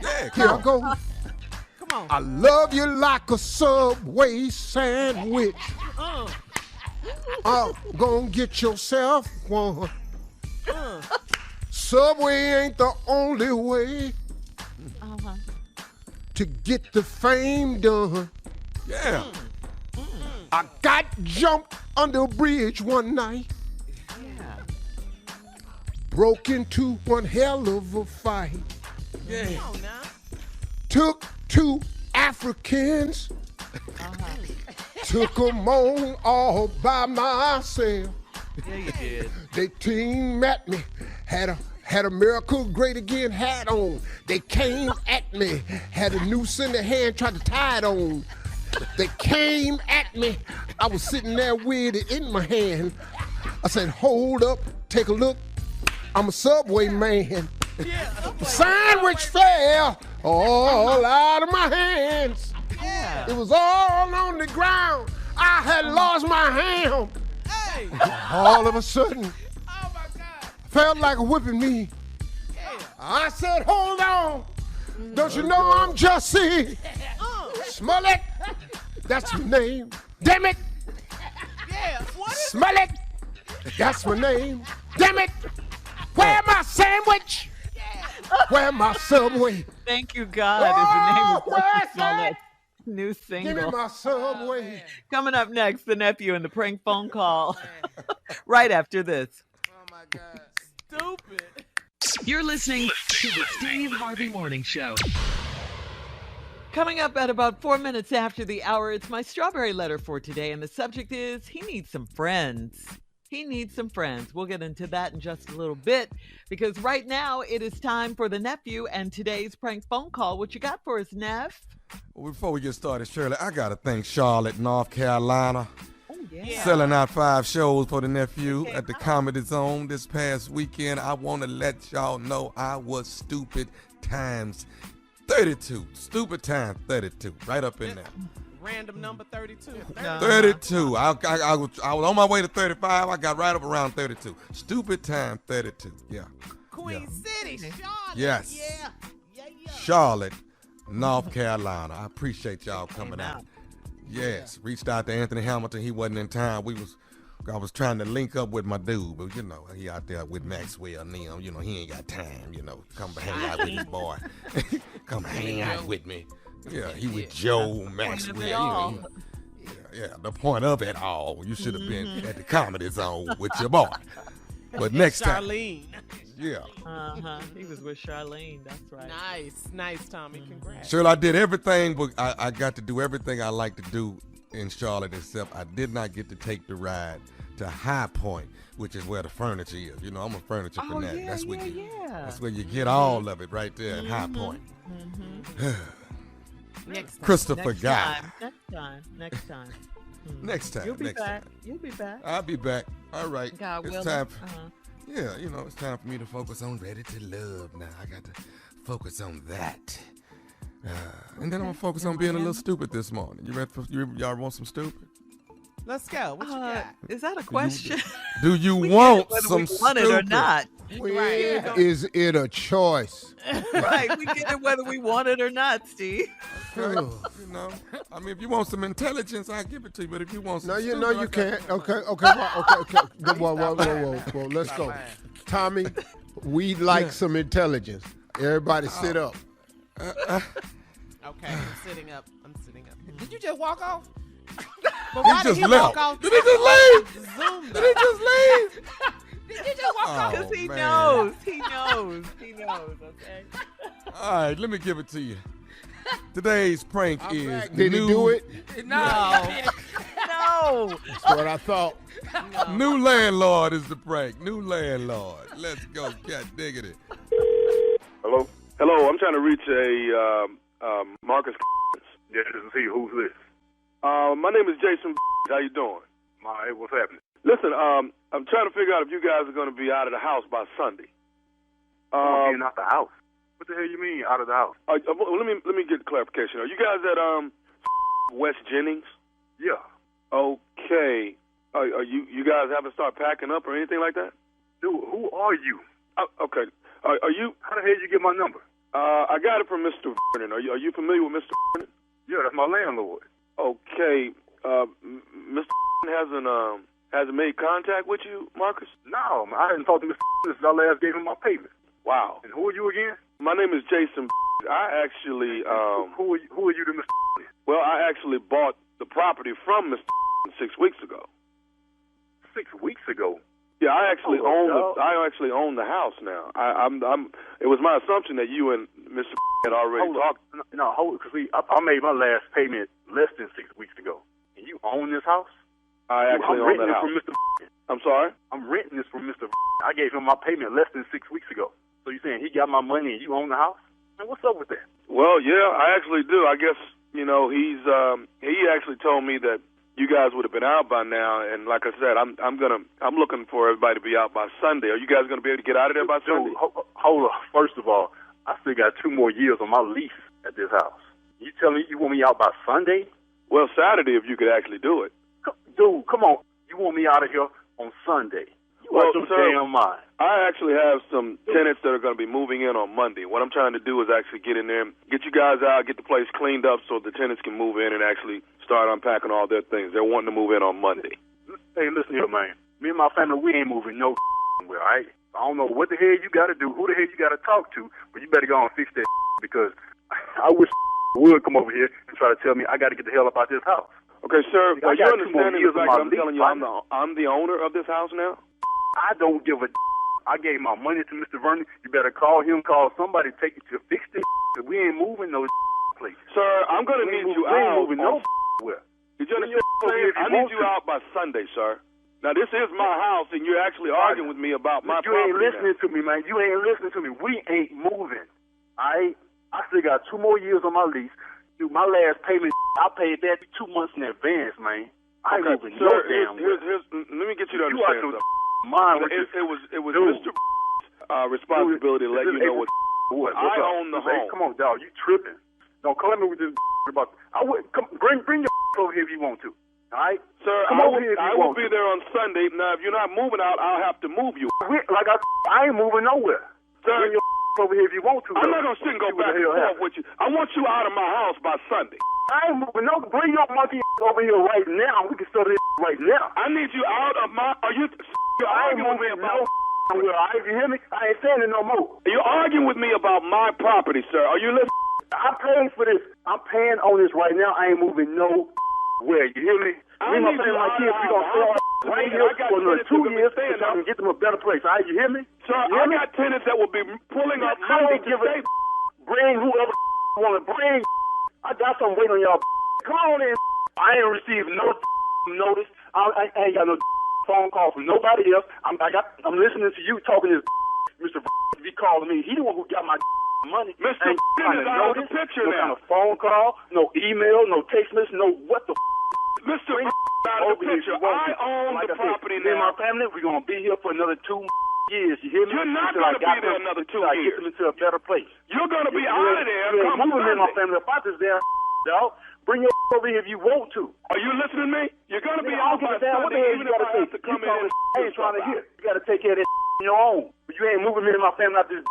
Speaker 4: Yeah,
Speaker 1: Here I go.
Speaker 7: Come on.
Speaker 1: I love you like a Subway sandwich. Gonna get yourself one. Subway ain't the only way to get the fame done.
Speaker 4: Yeah.
Speaker 1: I got jumped under a bridge one night. Broke into one hell of a fight.
Speaker 4: Yeah.
Speaker 7: Come on now.
Speaker 1: Took two Africans. Took them on all by myself.
Speaker 5: Yeah, you did.
Speaker 1: They team at me. Had a Miracle Great Again hat on. They came at me. Had a noose in the hand, tried to tie it on. They came at me. I was sitting there with it in my hand. I said, hold up, take a look. I'm a Subway man. The sandwich fell all out of my hands.
Speaker 5: Yeah.
Speaker 1: It was all on the ground. I had lost my ham.
Speaker 7: Hey.
Speaker 1: All of a sudden,
Speaker 7: Oh my God.
Speaker 1: felt like a whipping me. I said, hold on. Don't you know I'm Jussie? Smell it. That's my name. Damn it.
Speaker 7: Yeah. What is
Speaker 1: Smell it. That's my name. Damn it. Where my sandwich? Where my Subway?
Speaker 5: Thank you, God, is the name of
Speaker 1: Oh,
Speaker 5: what you
Speaker 1: where's
Speaker 5: call
Speaker 1: that?
Speaker 5: it. New
Speaker 1: Give me
Speaker 5: single.
Speaker 1: my Subway.
Speaker 5: Coming up next, the nephew and the prank phone call. Right after this.
Speaker 3: Oh my God.
Speaker 7: stupid?
Speaker 2: You're listening to the Steve Harvey Morning Show.
Speaker 5: Coming up at about 4 minutes after the hour, it's my strawberry letter for today, and the subject is he needs some friends. He needs some friends. We'll get into that in just a little bit, because right now it is time for the nephew and today's prank phone call. What you got for us, Neff?
Speaker 4: Well, before we get started, Shirley, I got to thank Charlotte, North Carolina,
Speaker 5: Oh, yeah.
Speaker 4: selling out 5 shows for the nephew at the Comedy Zone this past weekend. I want to let y'all know I was stupid times 32. Stupid times 32. Right up in there.
Speaker 7: Random number 32.
Speaker 5: No.
Speaker 4: 32. I was on my way to 35. I got right up around 32. Stupid time 32. Yeah.
Speaker 7: Queen City, Charlotte.
Speaker 4: Yes.
Speaker 7: Yeah.
Speaker 4: Charlotte, North Carolina. I appreciate y'all coming
Speaker 5: out.
Speaker 4: out. Yes. Reached out to Anthony Hamilton. He wasn't in town. I was trying to link up with my dude, but he out there with Maxwell and them. He ain't got time, come hang out with his boy. Come hang out with me. Yeah, he with Joe Maxwell. Yeah, the point of it all. You should have been at the Comedy Zone with your boy. But next time.
Speaker 7: Charlene.
Speaker 4: Yeah.
Speaker 5: He was with Charlene. That's right.
Speaker 7: Nice, Tommy. Congrats.
Speaker 4: Shirley, I did everything, but I got to do everything I like to do in Charlotte, except I did not get to take the ride to High Point, which is where the furniture is. I'm a furniture fanatic.
Speaker 5: Yeah,
Speaker 4: That's where
Speaker 5: yeah.
Speaker 4: you get all of it right there at High Point.
Speaker 7: Next time.
Speaker 4: Christopher
Speaker 5: Next
Speaker 4: Guy.
Speaker 5: time. Next time.
Speaker 4: Next time.
Speaker 5: You'll be
Speaker 4: next
Speaker 5: back.
Speaker 4: time.
Speaker 5: You'll be back.
Speaker 4: I'll be back. All right.
Speaker 5: God
Speaker 4: it's
Speaker 5: willing.
Speaker 4: time. Yeah, it's time for me to focus on Ready to Love now. I got to focus on that. And then I'm gonna focus on being a little stupid this morning. You ready for y'all want some stupid?
Speaker 7: Let's go. What you got?
Speaker 5: Is that a question?
Speaker 4: Do you want
Speaker 5: Whether
Speaker 4: some
Speaker 5: we want it or
Speaker 4: stupid?
Speaker 5: not.
Speaker 1: When is it a choice?
Speaker 5: Right. We get it whether we want it or not, Steve.
Speaker 1: Oh.
Speaker 4: I mean, if you want some intelligence, I'll give it to you. But if you want some
Speaker 1: No,
Speaker 4: stupid,
Speaker 1: you
Speaker 4: I got-
Speaker 1: can't. Okay. Whoa. Let's go. Tommy, we like some intelligence. Everybody sit up.
Speaker 7: Okay, I'm sitting up.
Speaker 3: Did you just walk off?
Speaker 7: But why did
Speaker 4: just
Speaker 7: he
Speaker 4: left.
Speaker 7: walk off?
Speaker 4: Did he just leave?
Speaker 7: Zoom.
Speaker 4: Did he just leave?
Speaker 3: Did you just walk off?
Speaker 5: Because he
Speaker 4: man.
Speaker 5: knows. He knows, okay?
Speaker 4: All right, let me give it to you. Today's prank is
Speaker 1: Did he do it?
Speaker 3: No.
Speaker 5: No.
Speaker 3: No.
Speaker 1: That's what I thought.
Speaker 4: New landlord is the prank. New landlord. Let's go. God diggity.
Speaker 8: Hello? Hello, I'm trying to reach a Marcus. Yes, this is he. Who's this? My name is Jason. How you doing? Hey, what's happening? Listen, I'm trying to figure out if you guys are going to be out of the house by Sunday. Being out the house? What the hell you mean out of the house? Let me get clarification. Are you guys at West Jennings? Yeah. Okay. Are you guys haven't started packing up or anything like that? Dude, who are you? Okay. Are you? How the hell did you get my number? I got it from Mr. Vernon. Are you familiar with Mr. Vernon? Yeah, that's my landlord. Okay. Mr. hasn't made contact with you, Marcus? No, I hadn't talked to Mr. since I last gave him my payment. Wow. And who are you again? My name is Jason. I actually who are you to Mr. Well, I actually bought the property from Mr. 6 weeks ago. 6 weeks ago? Yeah, I actually own the house now. It was my assumption that you and Mr. had already talked. No, hold it, because I made my last payment less than 6 weeks ago. And you own this house? I actually own the house. I'm renting it from Mr. I'm sorry? I'm renting this from Mr. I gave him my payment less than 6 weeks ago. So you're saying he got my money and you own the house? Man, what's up with that? Well, yeah, I actually do. I guess, he actually told me that you guys would have been out by now, and like I said, I'm looking for everybody to be out by Sunday. Are you guys going to be able to get out of there by Sunday? Hold on. First of all, I still got 2 more years on my lease at this house. You telling me you want me out by Sunday? Well, Saturday if you could actually do it. Dude, come on. You want me out of here on Sunday? You out your damn mind. I actually have some tenants that are going to be moving in on Monday. What I'm trying to do is actually get in there, get you guys out, get the place cleaned up so the tenants can move in and actually start unpacking all their things. They're wanting to move in on Monday. Hey, listen here, man. Me and my family, we ain't moving no where, all right? I don't know what the hell you got to do, who the hell you got to talk to, but you better go and fix that because I wish would come over here and try to tell me I got to get the hell up out this house. Okay, sir, are you understanding it's like I'm telling you I'm the owner of this house now? I don't give a I gave my money to Mr. Vernon. You better call him, call somebody, take it to fix this. We ain't moving no place. Sir, I'm going to need you out. We ain't moving nowhere. Did you understand what I'm saying? I need you out by Sunday, sir. Now, this is my house, and you're actually arguing with me about my property. You ain't listening to me, man. You ain't listening to me. We ain't moving. I still got 2 more years on my lease. Dude, my last payment, I paid that 2 months in advance, man. I ain't moving no damn way. Let me get you to understand something. It was Mr. responsibility to let you know what I own the home. Come on, dog, you tripping? Don't come at me with this about. Bring your over here if you want to. All right, sir. I will be there on Sunday. Now, if you're not moving out, I'll have to move you. I ain't moving nowhere. Sir, bring your over here if you want to. I'm not gonna sit and go back and forth with you. I want you out of my house by Sunday. I ain't moving no. Bring your monkey over here right now. We can start this right now. I need you out of my. Are you? I ain't moving no. You hear me? I ain't saying it no more. You're arguing with me about my property, sir. Are you listening? I'm paying for this. I'm paying on this right now. I ain't moving no where. You hear me? Me and my family, my kids, we gonna stay right here for another 2 years so I can get them a better place. All right, you hear me? Sir, I got tenants that will be pulling up money to stay. Bring whoever want to bring. I got something waiting on y'all. Come on in. I ain't received no notice. I ain't got no phone call from nobody else. I'm listening to you talking to Mr. Be calling me. He the one who got my money. Mr. Is out of the picture now. No kind of phone call, no email, no text message, no what the Mr. out of the picture. I own the property now. Me and my family, we're going to be here for another 2 years. You hear me? You're not going to be there another 2 years. I get them into a better place. You're going to be out of there. You ain't moving me and my family about this damn dog. Bring your over here if you want to. Are you listening to me? You're going to be out by Sunday even if I have to come in and I ain't trying to hear. You got to take care of that on your own. But you ain't moving me and my family out this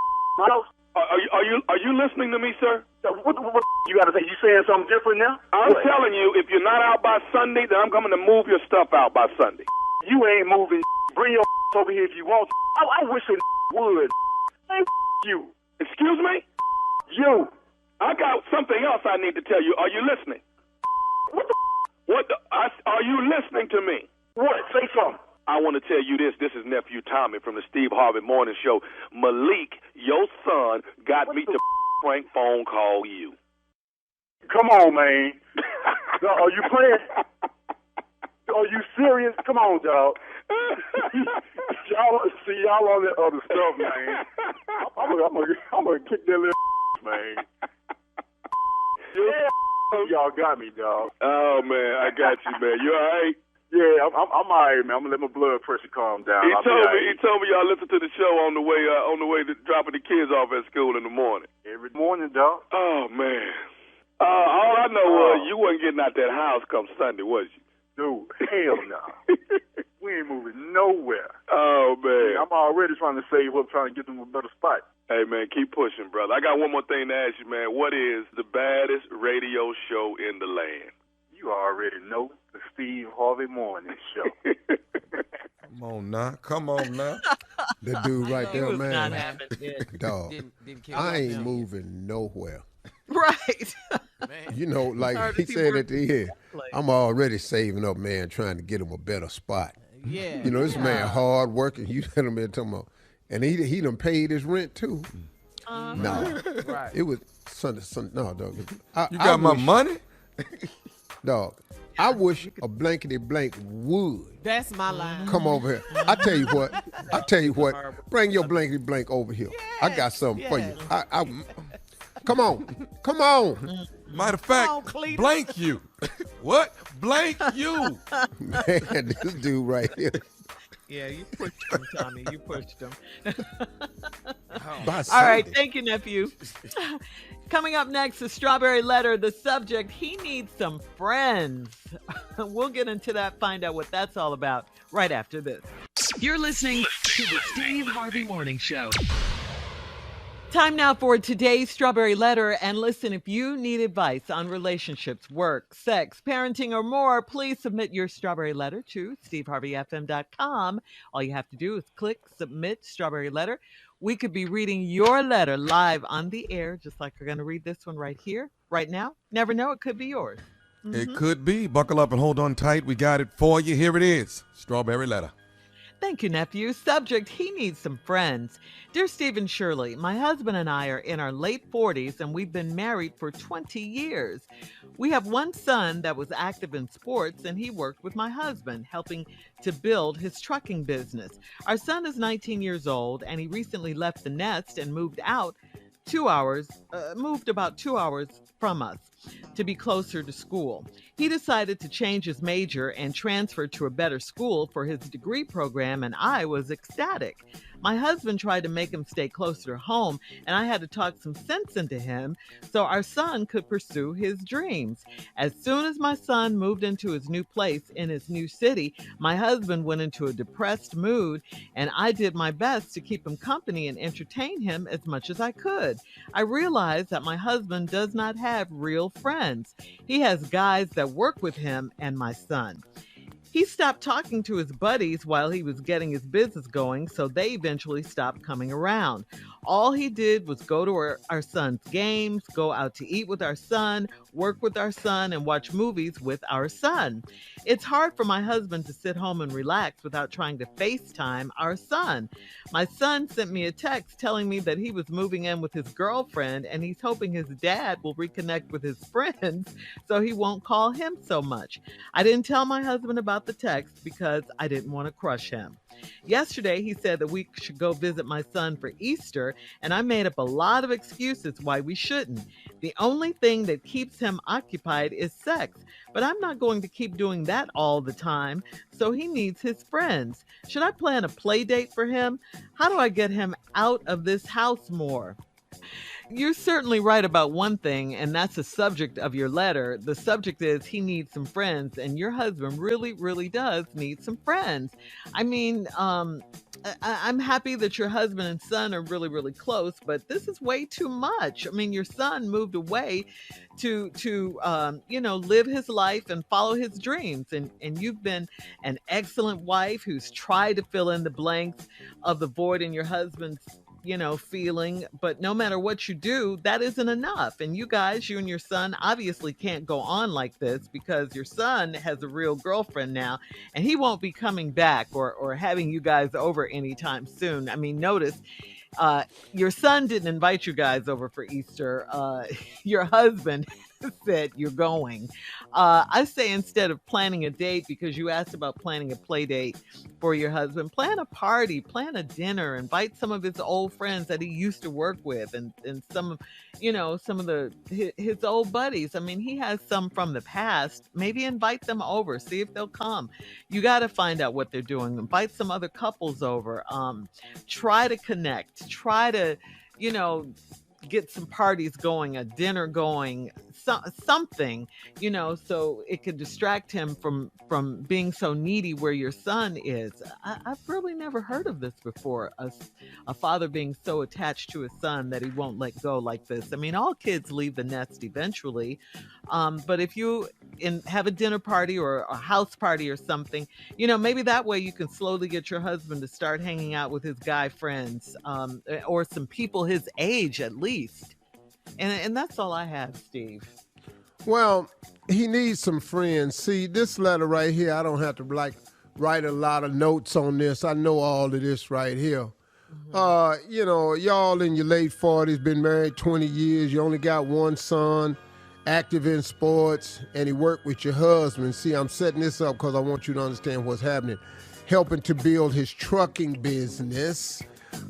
Speaker 8: house. Are you listening to me, sir? What you got to say? You saying something different now? I'm telling you, if you're not out by Sunday, then I'm coming to move your stuff out by Sunday. You ain't moving. Bring your over here if you want. I wish you would. Hey, you. Excuse me? You. I got something else I need to tell you. Are you listening? Are you listening to me? What? Say something. I want to tell you this. This is Nephew Tommy from the Steve Harvey Morning Show. Malik, your son, got me to prank phone call you. Come on, man. Are you playing? Are you serious? Come on, dog. y'all on that other stuff, man. I'm gonna kick that little man. Yeah, y'all got me, dog. Oh man, I got you, man. You all right? Yeah, I'm all right, man. I'm gonna let my blood pressure calm down. He told me y'all listen to the show on the way to dropping the kids off at school in the morning. Every morning, dog. Oh man. All I know was you wasn't getting out that house come Sunday, was you? Dude, hell no. We ain't moving nowhere. Oh man. I'm already trying to save up, trying to get them a better spot. Hey man, keep pushing, brother. I got one more thing to ask you, man. What is the baddest radio show in the land? You already know, the Steve Harvey Morning Show.
Speaker 4: Come on now.
Speaker 1: That dude right there,
Speaker 5: was
Speaker 1: man.
Speaker 5: not having it.
Speaker 1: Dog, I ain't moving nowhere.
Speaker 5: Right.
Speaker 1: You know, like he said at the end, I'm already saving up, man, trying to get him a better spot.
Speaker 7: Yeah.
Speaker 1: You know, this man hard working. You let him in talking about, and he done paid his rent too. No,
Speaker 3: Right.
Speaker 1: it was Sunday. No, dog.
Speaker 4: You got my money?
Speaker 1: Dog. I wish a blankety blank would
Speaker 7: That's my line.
Speaker 1: come over here. I tell you what. Bring your blankety blank over here. I got something for you. Come on.
Speaker 4: Matter of fact,
Speaker 7: Cletus.
Speaker 4: blank you. What? Blank you.
Speaker 1: Man, this dude right here.
Speaker 5: Yeah, you pushed him, Tommy. You pushed him.
Speaker 1: By
Speaker 5: All
Speaker 1: Sunday.
Speaker 5: right, thank you, nephew. Coming up next, the Strawberry Letter. The subject, he needs some friends. We'll get into that, find out what that's all about right after this.
Speaker 2: You're listening to the Steve Harvey Morning Show.
Speaker 5: Time now for today's Strawberry Letter. And listen, if you need advice on relationships, work, sex, parenting, or more, please submit your Strawberry Letter to steveharveyfm.com. All you have to do is click Submit Strawberry Letter. We could be reading your letter live on the air, just like we're going to read this one right here, right now. Never know, it could be yours.
Speaker 4: It could be. Buckle up and hold on tight. We got it for you. Here it is. Strawberry Letter.
Speaker 5: Thank you, nephew. Subject, he needs some friends. Dear Steve and Shirley, my husband and I are in our late 40s and we've been married for 20 years. We have one son that was active in sports and he worked with my husband, helping to build his trucking business. Our son is 19 years old and he recently left the nest and moved about 2 hours from us to be closer to school. He decided to change his major and transfer to a better school for his degree program, and I was ecstatic. My husband tried to make him stay closer to home, and I had to talk some sense into him so our son could pursue his dreams. As soon as my son moved into his new place in his new city, my husband went into a depressed mood, and I did my best to keep him company and entertain him as much as I could. I realized that my husband does not have real friends. He has guys that work with him and my son. He stopped talking to his buddies while he was getting his business going, so they eventually stopped coming around. All he did was go to our son's games, go out to eat with our son, work with our son, and watch movies with our son. It's hard for my husband to sit home and relax without trying to FaceTime our son. My son sent me a text telling me that he was moving in with his girlfriend and he's hoping his dad will reconnect with his friends so he won't call him so much. I didn't tell my husband about the text because I didn't want to crush him. Yesterday, he said that we should go visit my son for Easter, and I made up a lot of excuses why we shouldn't. The only thing that keeps him occupied is sex, but I'm not going to keep doing that all the time, so he needs his friends. Should I plan a play date for him? How do I get him out of this house more? You're certainly right about one thing, and that's the subject of your letter. The subject is he needs some friends, and your husband really, really does need some friends. I mean, I'm happy that your husband and son are really, really close, but this is way too much. I mean, your son moved away to live his life and follow his dreams, and you've been an excellent wife who's tried to fill in the blanks of the void in your husband's feeling, but no matter what you do, that isn't enough. And you and your son obviously can't go on like this because your son has a real girlfriend now and he won't be coming back or having you guys over anytime soon. I mean, notice your son didn't invite you guys over for Easter. Your husband said you're going. I say instead of planning a date, because you asked about planning a play date for your husband, plan a party, plan a dinner, invite some of his old friends that he used to work with, and some of, some of his old buddies. I mean, he has some from the past. Maybe invite them over, see if they'll come. You got to find out what they're doing. Invite some other couples over. Try to connect. Try to, get some parties going, a dinner going, something, so it could distract him from being so needy where your son is. I've really never heard of this before, a father being so attached to his son that he won't let go like this. I mean, all kids leave the nest eventually, but if you have a dinner party or a house party or something, maybe that way you can slowly get your husband to start hanging out with his guy friends, or some people his age at least. And that's all I have, Steve.
Speaker 1: Well, he needs some friends. See, this letter right here, I don't have to write a lot of notes on this. I know all of this right here. Mm-hmm. Y'all in your late 40s, been married 20 years. You only got one son, active in sports, and he worked with your husband. See, I'm setting this up because I want you to understand what's happening. Helping to build his trucking business.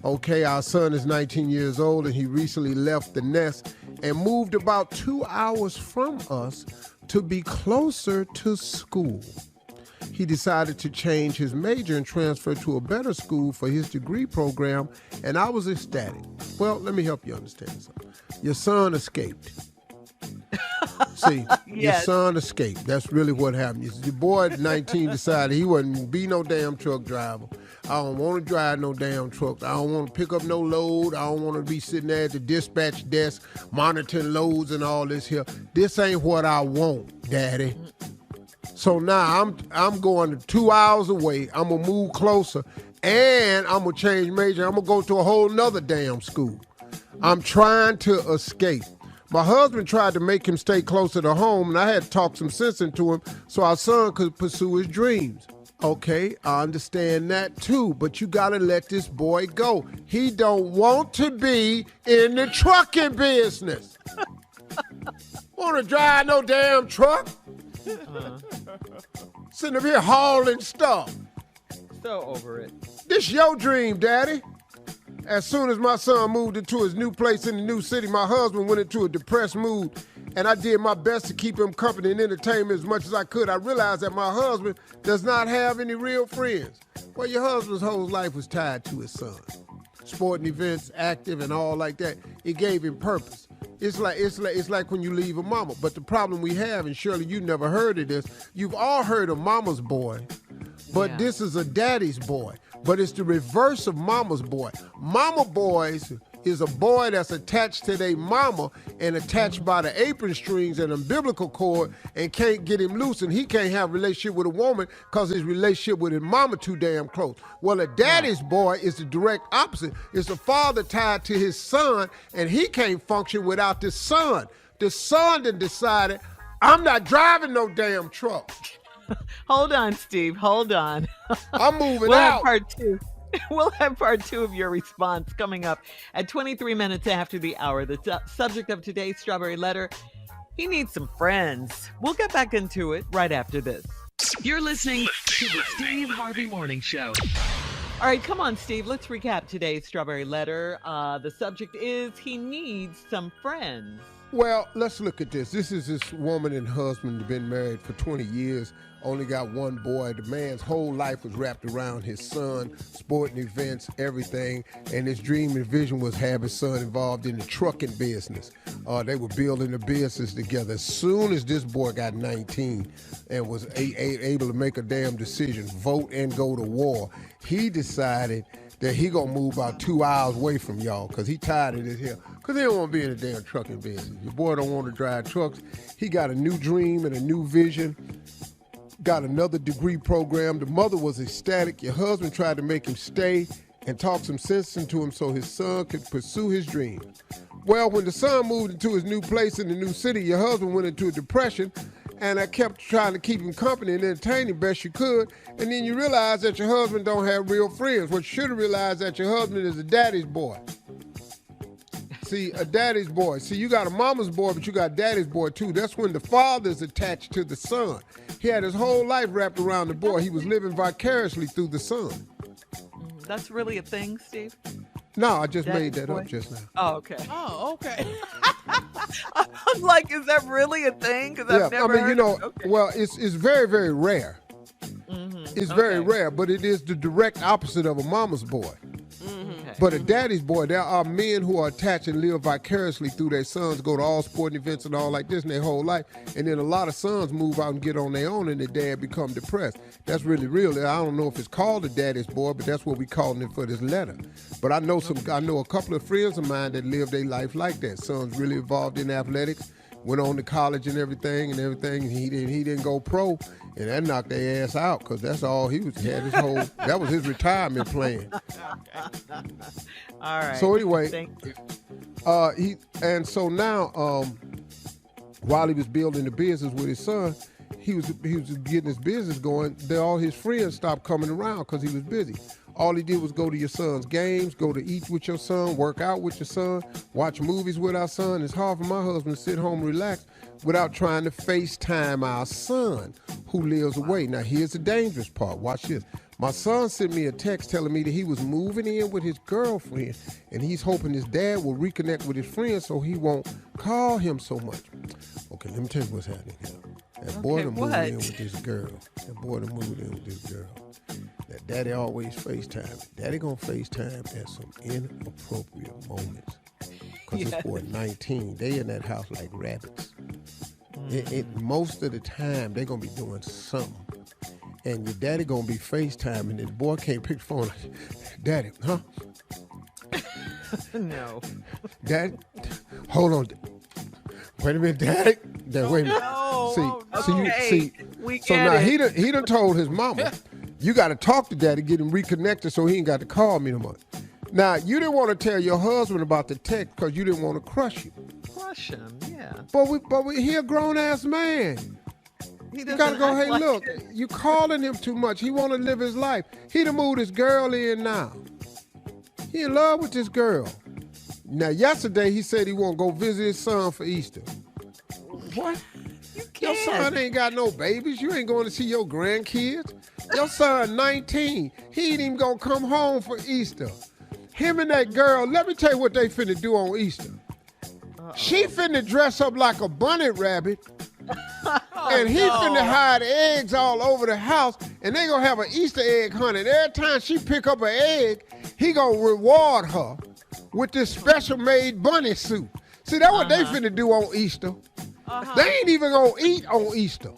Speaker 1: Okay, our son is 19 years old, and he recently left the nest and moved about 2 hours from us to be closer to school. He decided to change his major and transfer to a better school for his degree program, and I was ecstatic. Well, let me help you understand something. Your son escaped. See,
Speaker 5: Yes.
Speaker 1: Your son escaped. That's really what happened. Your boy at 19 decided he wasn't going to be no damn truck driver. I don't want to drive no damn truck. I don't want to pick up no load. I don't want to be sitting there at the dispatch desk monitoring loads and all this here. This ain't what I want, Daddy. So now I'm going 2 hours away. I'm going to move closer, and I'm going to change major. I'm going to go to a whole nother damn school. I'm trying to escape. My husband tried to make him stay closer to home, and I had to talk some sense into him so our son could pursue his dreams. Okay, I understand that too, but you gotta let this boy go. He don't want to be in the trucking business. Want to drive no damn truck? Sitting up here hauling stuff.
Speaker 5: So over it.
Speaker 1: This your dream, Daddy. As soon as my son moved into his new place in the new city, my husband went into a depressed mood, and I did my best to keep him company and entertainment as much as I could. I realized that my husband does not have any real friends. Well, your husband's whole life was tied to his son. Sporting events, active, and all like that. It gave him purpose. It's like when you leave a mama. But the problem we have, and Shirley, you never heard of this, you've all heard of mama's boy, but This is a daddy's boy. But it's the reverse of mama's boy. Mama boys is a boy that's attached to their mama and attached by the apron strings and umbilical cord and can't get him loose, and he can't have a relationship with a woman because his relationship with his mama too damn close. Well, a daddy's boy is the direct opposite. It's a father tied to his son, and he can't function without the son. The son then decided, I'm not driving no damn truck.
Speaker 5: Hold on, Steve. Hold on.
Speaker 1: I'm moving
Speaker 5: we'll
Speaker 1: out.
Speaker 5: Have part two. We'll have part two of your response coming up at 23 minutes after the hour. The subject of today's Strawberry Letter, he needs some friends. We'll get back into it right after this.
Speaker 2: You're listening to the Steve Harvey Morning Show.
Speaker 5: All right, come on, Steve. Let's recap today's Strawberry Letter. The subject is he needs some friends.
Speaker 1: Well, let's look at this. This is this woman and husband who've been married for 20 years, only got one boy. The man's whole life was wrapped around his son, sporting events, everything, and his dream and vision was have his son involved in the trucking business. They were building the business together. As soon as this boy got 19 and was able to make a damn decision, vote and go to war, he decided that he gonna move about 2 hours away from y'all because he tired of this here. Because he don't want to be in the damn trucking business. Your boy don't want to drive trucks. He got a new dream and a new vision. Got another degree program. The mother was ecstatic. Your husband tried to make him stay and talk some sense into him so his son could pursue his dream. Well, when the son moved into his new place in the new city, your husband went into a depression, and I kept trying to keep him company and entertain him best you could. And then you realize that your husband don't have real friends. What you should have realized that your husband is a daddy's boy. See, a daddy's boy. See, you got a mama's boy, but you got daddy's boy, too. That's when the father's attached to the son. He had his whole life wrapped around the boy. He was living vicariously through the son.
Speaker 5: That's really a thing, Steve?
Speaker 1: No, I just made
Speaker 5: Daddy's
Speaker 1: that
Speaker 5: boy?
Speaker 1: up just now.
Speaker 5: Oh, okay.
Speaker 7: Oh, okay.
Speaker 5: I'm like, is that really a thing? Because I've never heard of it. Okay.
Speaker 1: well, it's very, very rare.
Speaker 5: Mm-hmm.
Speaker 1: It's very rare, but it is the direct opposite of a mama's boy.
Speaker 5: Okay.
Speaker 1: But a daddy's boy, there are men who are attached and live vicariously through their sons, go to all sporting events and all like this in their whole life. And then a lot of sons move out and get on their own and their dad become depressed. That's really real. I don't know if it's called a daddy's boy, but that's what we calling it for this letter. But I know a couple of friends of mine that live their life like that. Sons really involved in athletics, went on to college and everything, and he didn't go pro. And that knocked their ass out because that's all he had his whole, that was his retirement plan.
Speaker 5: All right.
Speaker 1: So anyway,
Speaker 5: Thank you.
Speaker 1: So now, while he was building the business with his son, he was getting his business going. Then all his friends stopped coming around because he was busy. All he did was go to your son's games, go to eat with your son, work out with your son, watch movies with our son. It's hard for my husband to sit home and relax without trying to FaceTime our son who lives away. Now, here's the dangerous part. Watch this. My son sent me a text telling me that he was moving in with his girlfriend, and he's hoping his dad will reconnect with his friend so he won't call him so much. Okay, let me tell you what's happening here. That boy done moved in with this girl. That daddy always FaceTime. Daddy gonna FaceTime at some inappropriate moments. Because this boy 19. They in that house like rabbits. Most of the time, they gonna be doing something. And your daddy gonna be FaceTiming, and the boy can't pick the phone. Daddy, huh?
Speaker 5: No.
Speaker 1: Daddy, hold on. Wait a minute, Daddy. Wait a minute.
Speaker 5: No.
Speaker 1: So now he done told his mama, you got to talk to Daddy, get him reconnected so he ain't got to call me no more. Now, you didn't want to tell your husband about the text because you didn't want to crush him.
Speaker 5: Crush him, yeah.
Speaker 1: But he a grown-ass man. You got to go, hey, look, you calling him too much. He want to live his life. He done moved his girl in now. He in love with this girl. Now, yesterday, he said he want to go visit his son for Easter. What? Your son ain't got no babies. You ain't going to see your grandkids. Your son 19. He ain't even going to come home for Easter. Him and that girl, let me tell you what they finna do on Easter. She finna dress up like a bunny rabbit. And he finna hide eggs all over the house. And they gonna have an Easter egg hunt. And every time she pick up an egg, he gonna reward her with this special made bunny suit. See, that's what they finna do on Easter. They ain't even gonna eat on Easter.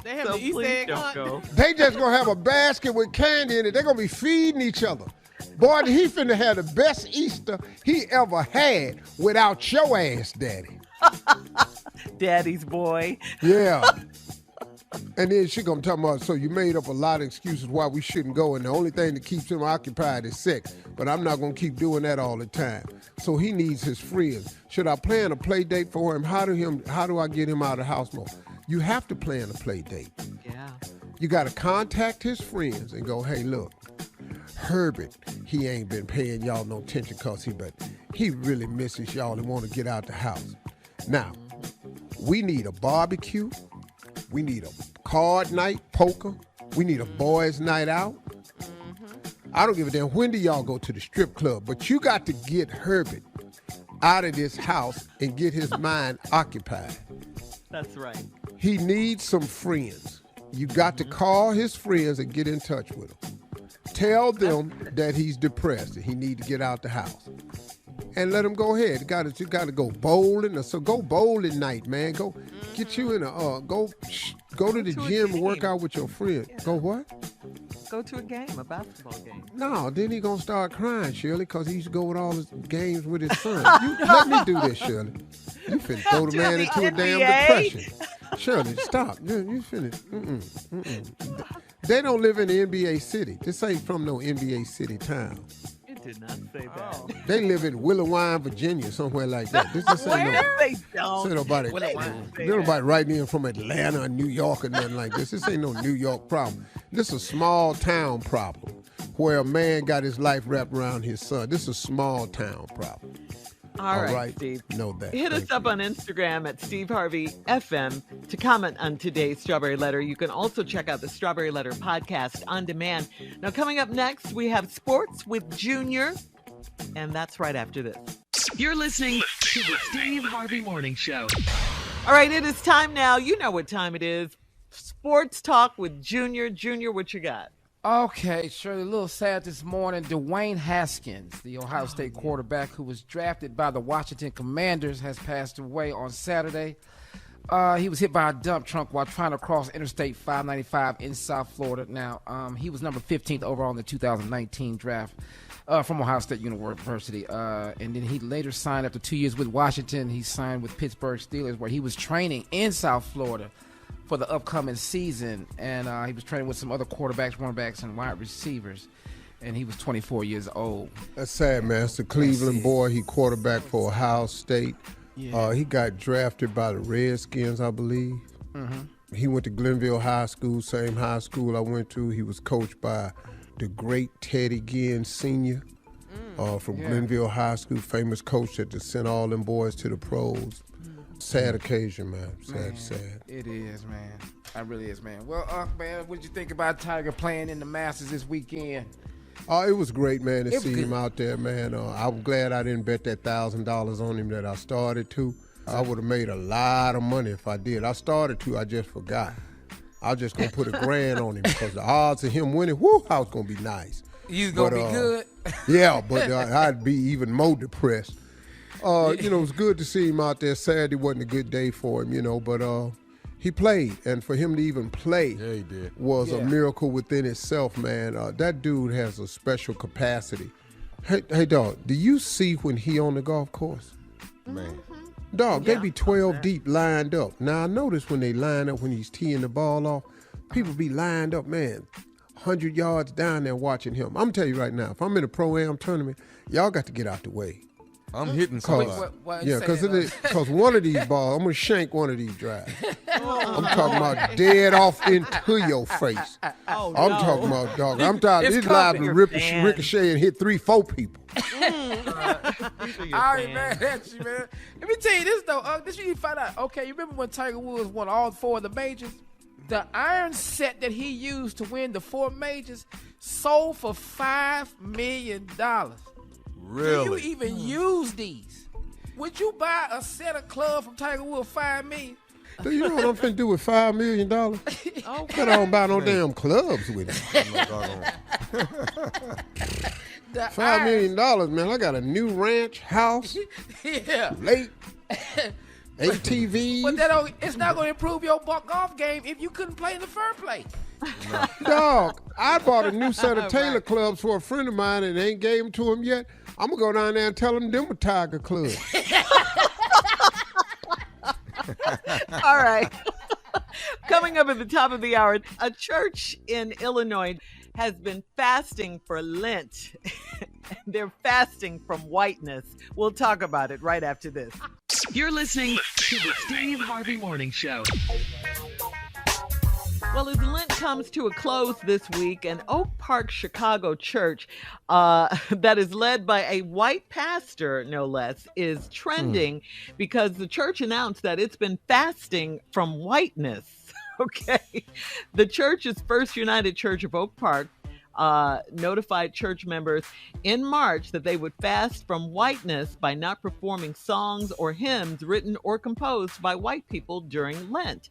Speaker 7: They have the Easter egg hunt.
Speaker 1: They just gonna have a basket with candy in it. They gonna be feeding each other. Boy, he finna have the best Easter he ever had without your ass, Daddy.
Speaker 5: Daddy's boy.
Speaker 1: Yeah. And then she gonna tell me, so you made up a lot of excuses why we shouldn't go, and the only thing that keeps him occupied is sex. But I'm not gonna keep doing that all the time. So he needs his friends. Should I plan a play date for him? How do I get him out of the house more? You have to plan a play date.
Speaker 5: Yeah.
Speaker 1: You gotta contact his friends and go, hey, look, Herbert, he ain't been paying y'all no attention because he really misses y'all and want to get out the house. Now, we need a barbecue. We need a card night, poker. We need a boys' night out. I don't give a damn when do y'all go to the strip club, but you got to get Herbert out of this house and get his mind occupied.
Speaker 5: That's right.
Speaker 1: He needs some friends. You got to call his friends and get in touch with them. Tell them that he's depressed and he need to get out the house. And let him go ahead. You got to go bowling. So go bowling night, man. Go get you in a go to the gym and work out with your friend. Yeah. Go what?
Speaker 5: Go to a game, a basketball game.
Speaker 1: No, then he gonna start crying, Shirley, because he used to go with all his games with his son. Let me do this, Shirley. You finna throw the man into a damn depression. Shirley, stop. You finna. They don't live in the NBA city. This ain't from no NBA city town.
Speaker 5: It did not say that.
Speaker 1: They live in Willowine, Virginia, somewhere like that. This ain't no.
Speaker 5: They don't.
Speaker 1: Say nobody. Nobody writing in from Atlanta or New York or nothing like this. This ain't no New York problem. This is a small town problem where a man got his life wrapped around his son. This is a small town problem.
Speaker 5: All right, Steve.
Speaker 1: Know that.
Speaker 5: Hit us up on Instagram at Steve Harvey FM to comment on today's Strawberry Letter. You can also check out the Strawberry Letter podcast on demand. Now, coming up next, we have sports with Junior, and that's right after this.
Speaker 2: You're listening to the Steve Harvey Morning Show.
Speaker 5: All right, it is time now. You know what time it is. Sports Talk with Junior. Junior, what you got?
Speaker 3: Okay, Shirley, a little sad this morning. Dwayne Haskins, the Ohio State quarterback who was drafted by the Washington Commanders, has passed away on Saturday. He was hit by a dump truck while trying to cross Interstate 595 in South Florida. Now, he was number 15th overall in the 2019 draft from Ohio State University. And then he later signed after 2 years with Washington. He signed with Pittsburgh Steelers, where he was training in South Florida for the upcoming season, and he was training with some other quarterbacks, running backs, and wide receivers, and he was 24 years old.
Speaker 1: That's sad, man. It's a Cleveland boy. He quarterback for Ohio State.
Speaker 3: Yeah.
Speaker 1: He got drafted by the Redskins, I believe. Mm-hmm. He went to Glenville High School, same high school I went to. He was coached by the great Teddy Ginn Sr. From Glenville High School, famous coach that just sent all them boys to the pros. Sad occasion, man. Sad.
Speaker 3: It is, man. It really is, man. Well, man, what did you think about Tiger playing in the Masters this weekend?
Speaker 1: Oh, it was great, man, to see him out there, man. I'm glad I didn't bet that $1,000 on him that I started to. I would have made a lot of money if I did. I started to, I just forgot. I was just going to put $1,000 on him because the odds of him winning, I was going to be nice.
Speaker 3: He's going to be good?
Speaker 1: Yeah, but I'd be even more depressed. It was good to see him out there. Saturday wasn't a good day for him, but he played. And for him to even play
Speaker 4: he did.
Speaker 1: was a miracle within itself, man. That dude has a special capacity. Hey, dog, do you see when he on the golf course?
Speaker 4: Man.
Speaker 1: Dog, they be 12 deep lined up. Now, I notice when they line up when he's teeing the ball off, people be lined up, man, 100 yards down there watching him. I'm going to tell you right now, if I'm in a Pro-Am tournament, y'all got to get out the way.
Speaker 4: I'm hitting somebody.
Speaker 1: Because one of these balls, I'm going to shank one of these drives. I'm talking about dead off into your face. I'm talking about, dog. I'm talking, it's liable to ricochet and hit 3-4 people.
Speaker 3: I ain't mad at you, man. Let me tell you this, though. This you find out. Okay, you remember when Tiger Woods won all 4 of the majors? The iron set that he used to win the 4 majors sold for $5 million.
Speaker 4: Really?
Speaker 3: Do you even use these? Would you buy a set of clubs from Tiger Woods for $5 million?
Speaker 1: Do you know what I'm finna do with $5 million? I don't buy no damn clubs with it. $5 million, man. I got a new ranch, house, lake, ATVs.
Speaker 3: But it's not going to improve your golf game if you couldn't play in the first place.
Speaker 1: No. Dog, I bought a new set of Taylor clubs for a friend of mine and ain't gave them to him yet. I'm going to go down there and tell him them were Tiger clubs.
Speaker 5: All right. Coming up at the top of the hour, a church in Illinois has been fasting for Lent. They're fasting from whiteness. We'll talk about it right after this.
Speaker 2: You're listening to the Steve Harvey Morning Show.
Speaker 5: Well, as Lent comes to a close this week, an Oak Park, Chicago church that is led by a white pastor, no less, is trending because the church announced that it's been fasting from whiteness. Okay. The church's First United Church of Oak Park notified church members in March that they would fast from whiteness by not performing songs or hymns written or composed by white people during Lent.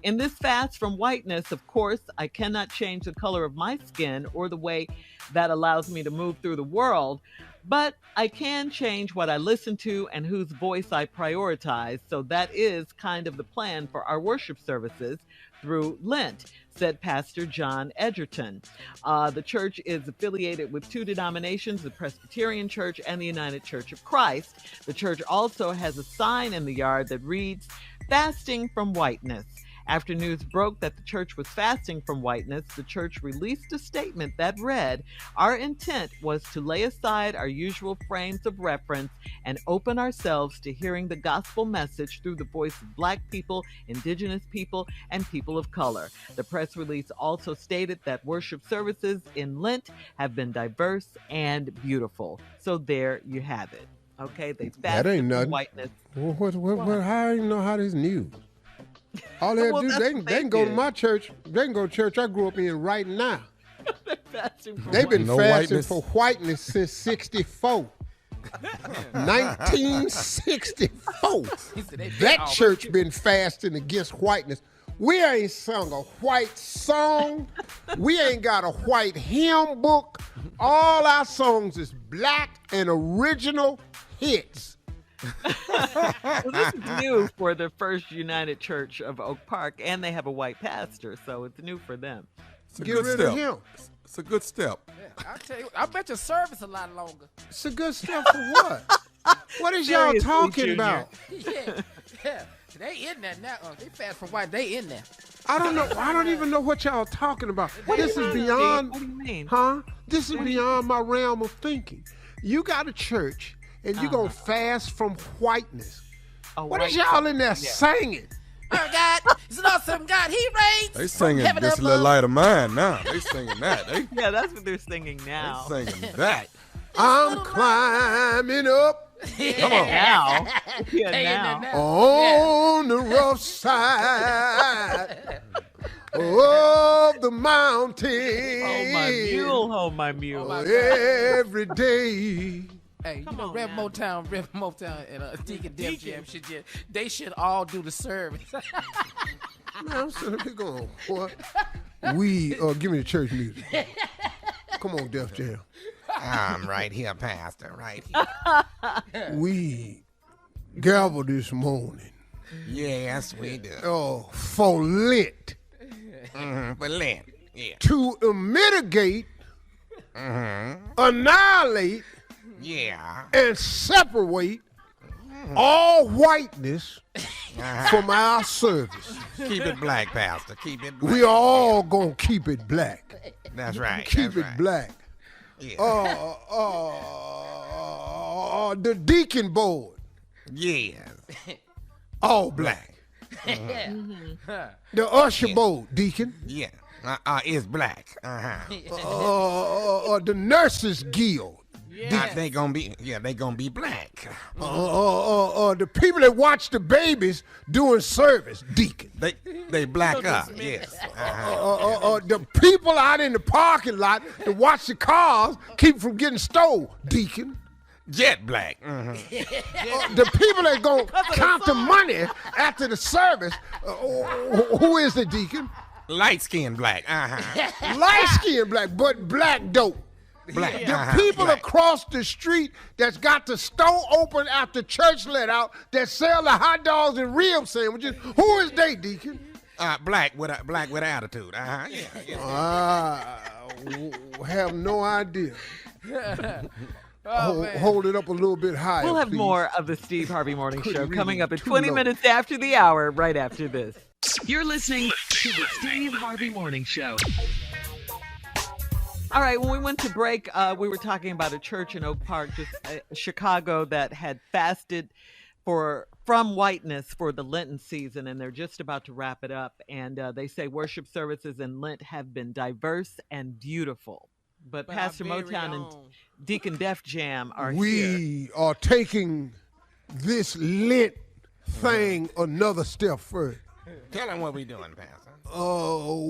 Speaker 5: In this fast from whiteness, of course, I cannot change the color of my skin or the way that allows me to move through the world, but I can change what I listen to and whose voice I prioritize. So that is kind of the plan for our worship services through Lent, said Pastor John Edgerton. The church is affiliated with 2 denominations, the Presbyterian Church and the United Church of Christ. The church also has a sign in the yard that reads, "Fasting from Whiteness." After news broke that the church was fasting from whiteness, the church released a statement that read, "Our intent was to lay aside our usual frames of reference and open ourselves to hearing the gospel message through the voice of Black people, Indigenous people, and people of color." The press release also stated that worship services in Lent have been diverse and beautiful. So there you have it. Okay, they
Speaker 1: That
Speaker 5: fasted
Speaker 1: ain't
Speaker 5: from
Speaker 1: nothing.
Speaker 5: whiteness.
Speaker 1: Well, how do you know how this new? All they
Speaker 5: Well,
Speaker 1: do,
Speaker 5: that's
Speaker 1: they
Speaker 5: what
Speaker 1: can go to
Speaker 5: did.
Speaker 1: my church. They can go to church I grew up in right now.
Speaker 5: Fasting from
Speaker 1: They've been
Speaker 4: No
Speaker 1: fasting
Speaker 4: whiteness.
Speaker 1: for whiteness since 64. 1964. That church been fasting against whiteness. We ain't sung a white song. We ain't got a white hymn book. All our songs is black and original hits.
Speaker 5: Well, this is new for the First United Church of Oak Park, and they have a white pastor, so it's new for them.
Speaker 4: It's a
Speaker 1: Get
Speaker 4: good
Speaker 1: rid
Speaker 4: step.
Speaker 1: of him.
Speaker 4: It's a good step.
Speaker 3: I tell you, I bet your service a lot longer.
Speaker 1: It's a good step for what? What is y'all
Speaker 5: Seriously,
Speaker 1: talking
Speaker 5: Junior.
Speaker 1: about?
Speaker 3: Yeah. They in there now. They fast from white. They in there.
Speaker 1: I don't know. I don't even know what y'all talking about. This is beyond.
Speaker 5: What do you mean?
Speaker 1: Huh? This is beyond my realm of thinking. You got a church and you gonna fast from whiteness.
Speaker 5: A
Speaker 1: What is
Speaker 5: white-
Speaker 1: y'all in there singing?
Speaker 3: Oh God, it's an awesome God. He reigns.
Speaker 4: They singing
Speaker 3: Heaven
Speaker 4: This
Speaker 3: above.
Speaker 4: Little Light of Mine now. They singing that. They
Speaker 5: Yeah, that's what they're singing now.
Speaker 4: singing that.
Speaker 1: I'm climbing up
Speaker 4: Come on.
Speaker 5: Now. Yeah,
Speaker 3: They in there
Speaker 5: now.
Speaker 3: now.
Speaker 1: on the rough side of the mountain.
Speaker 5: Hold my mule.
Speaker 1: Every day.
Speaker 3: Hey, you know,
Speaker 5: on
Speaker 3: Rev
Speaker 5: now.
Speaker 3: Motown, and Deacon Def Jam they should all do the service.
Speaker 1: Man, I'm sitting here going, what? Give me the church music. Come on, Def Jam.
Speaker 6: I'm right here, Pastor, right here.
Speaker 1: We gavel this morning.
Speaker 6: Yes, we do.
Speaker 1: For Lent
Speaker 6: For Lent. Yeah.
Speaker 1: to mitigate, annihilate,
Speaker 6: Yeah.
Speaker 1: and separate all whiteness from our service.
Speaker 6: Keep it black, Pastor. Keep it black.
Speaker 1: We all gonna keep it black.
Speaker 6: That's right.
Speaker 1: Keep
Speaker 6: that's
Speaker 1: it
Speaker 6: right.
Speaker 1: black.
Speaker 6: Yeah.
Speaker 1: The deacon board,
Speaker 6: Yes.
Speaker 1: all black. The usher board, deacon.
Speaker 6: Yeah. It's black.
Speaker 1: The nurses guild.
Speaker 6: They gonna be black.
Speaker 1: The people that watch the babies doing service, deacon.
Speaker 6: They black up. Yes.
Speaker 1: The people out in the parking lot that watch the cars keep from getting stole, deacon.
Speaker 6: Jet black.
Speaker 1: The people that go count the money after the service, who is the deacon?
Speaker 6: Light skin black.
Speaker 1: Light skinned black, but black dope.
Speaker 6: Black.
Speaker 1: The people
Speaker 6: black.
Speaker 1: across the street that's got the store open after church let out that sell the hot dogs and rib sandwiches, who is they, deacon?
Speaker 6: Black with attitude.
Speaker 1: Have no idea.
Speaker 3: Oh, man.
Speaker 1: Hold it up a little bit higher.
Speaker 5: We'll have
Speaker 1: please.
Speaker 5: more of the Steve Harvey Morning
Speaker 1: Couldn't
Speaker 5: Show
Speaker 1: read
Speaker 5: coming
Speaker 1: it
Speaker 5: up at
Speaker 1: too
Speaker 5: 20
Speaker 1: low.
Speaker 5: minutes after the hour, right after this.
Speaker 2: You're listening to the Steve Harvey Morning Show.
Speaker 5: All right, when we went to break, we were talking about a church in Oak Park, Chicago, that had fasted from whiteness for the Lenten season, and they're just about to wrap it up. And they say worship services in Lent have been diverse and beautiful. But
Speaker 3: But
Speaker 5: Pastor
Speaker 3: our very
Speaker 5: Motown and
Speaker 3: own.
Speaker 5: Deacon Def Jam are here.
Speaker 1: We are taking this Lent thing another step further.
Speaker 6: Tell them what we doing, Pastor.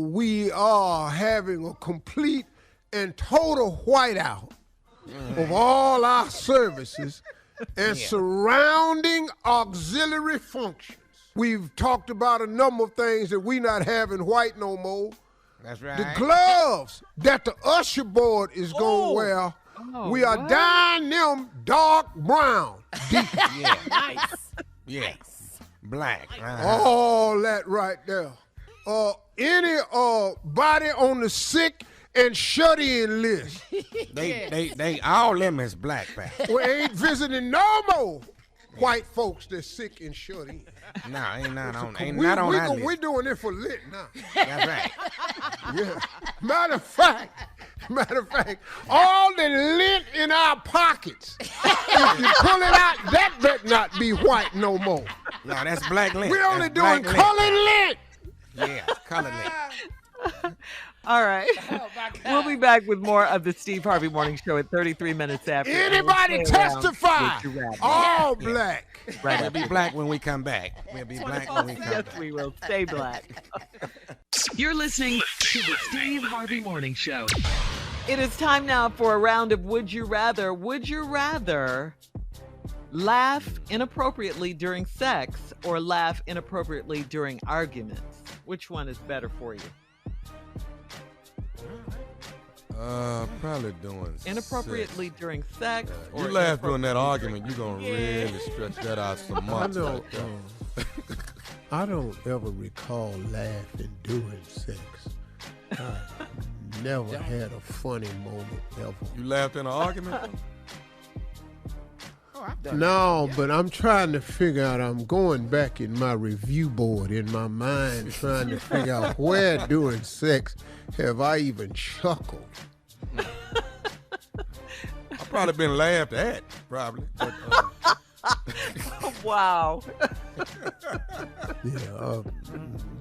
Speaker 1: We are having a complete and total whiteout of all our services and surrounding auxiliary functions. We've talked about a number of things that we not having white no more.
Speaker 6: That's right.
Speaker 1: The gloves that the usher board is going to wear, we are dyeing them dark brown.
Speaker 6: Yeah.
Speaker 7: Nice.
Speaker 6: Yes. Black.
Speaker 1: All that right there. Any body on the sick and shut-in list.
Speaker 6: They all them is black, Pastor.
Speaker 1: We ain't visiting no more white folks that's sick and shut in.
Speaker 6: No, ain't not on
Speaker 1: We
Speaker 6: our list.
Speaker 1: we doing it for Lent now.
Speaker 6: That's right.
Speaker 1: Yeah. Matter of fact, all the lint in our pockets, if you pull it out, that better not be white no more.
Speaker 6: No, that's black lint.
Speaker 1: We only
Speaker 6: That's
Speaker 1: doing
Speaker 6: black
Speaker 1: colored lint.
Speaker 6: lint. Yeah, colored lint.
Speaker 5: All right.
Speaker 3: Oh, my God.
Speaker 5: We'll be back with more of the Steve Harvey Morning Show at 33 minutes after.
Speaker 1: Anybody
Speaker 5: And we'll stay around
Speaker 1: testify?
Speaker 5: with your rabbit.
Speaker 1: All black.
Speaker 5: Right
Speaker 6: We'll
Speaker 5: after
Speaker 6: be black when we come back. We'll be black when we come
Speaker 5: Yes,
Speaker 6: back.
Speaker 5: we will. Stay black.
Speaker 2: You're listening to the Steve Harvey Morning Show.
Speaker 5: It is time now for a round of Would You Rather. Would you rather laugh inappropriately during sex or laugh inappropriately during arguments? Which one is better for you?
Speaker 4: Probably doing
Speaker 5: Inappropriately
Speaker 4: sex.
Speaker 5: during sex?
Speaker 4: You
Speaker 5: or
Speaker 4: laugh during that
Speaker 5: inappropriately
Speaker 4: argument, you're going to really stretch that out some
Speaker 1: I
Speaker 4: months.
Speaker 1: don't, I don't ever recall laughing during sex. I never had a funny moment ever.
Speaker 4: You laughed in an argument?
Speaker 1: No, but I'm trying to figure out, I'm going back in my review board in my mind, trying to figure out where during sex have I even chuckled.
Speaker 4: I've probably been laughed at, probably. But,
Speaker 5: Wow.
Speaker 1: Yeah,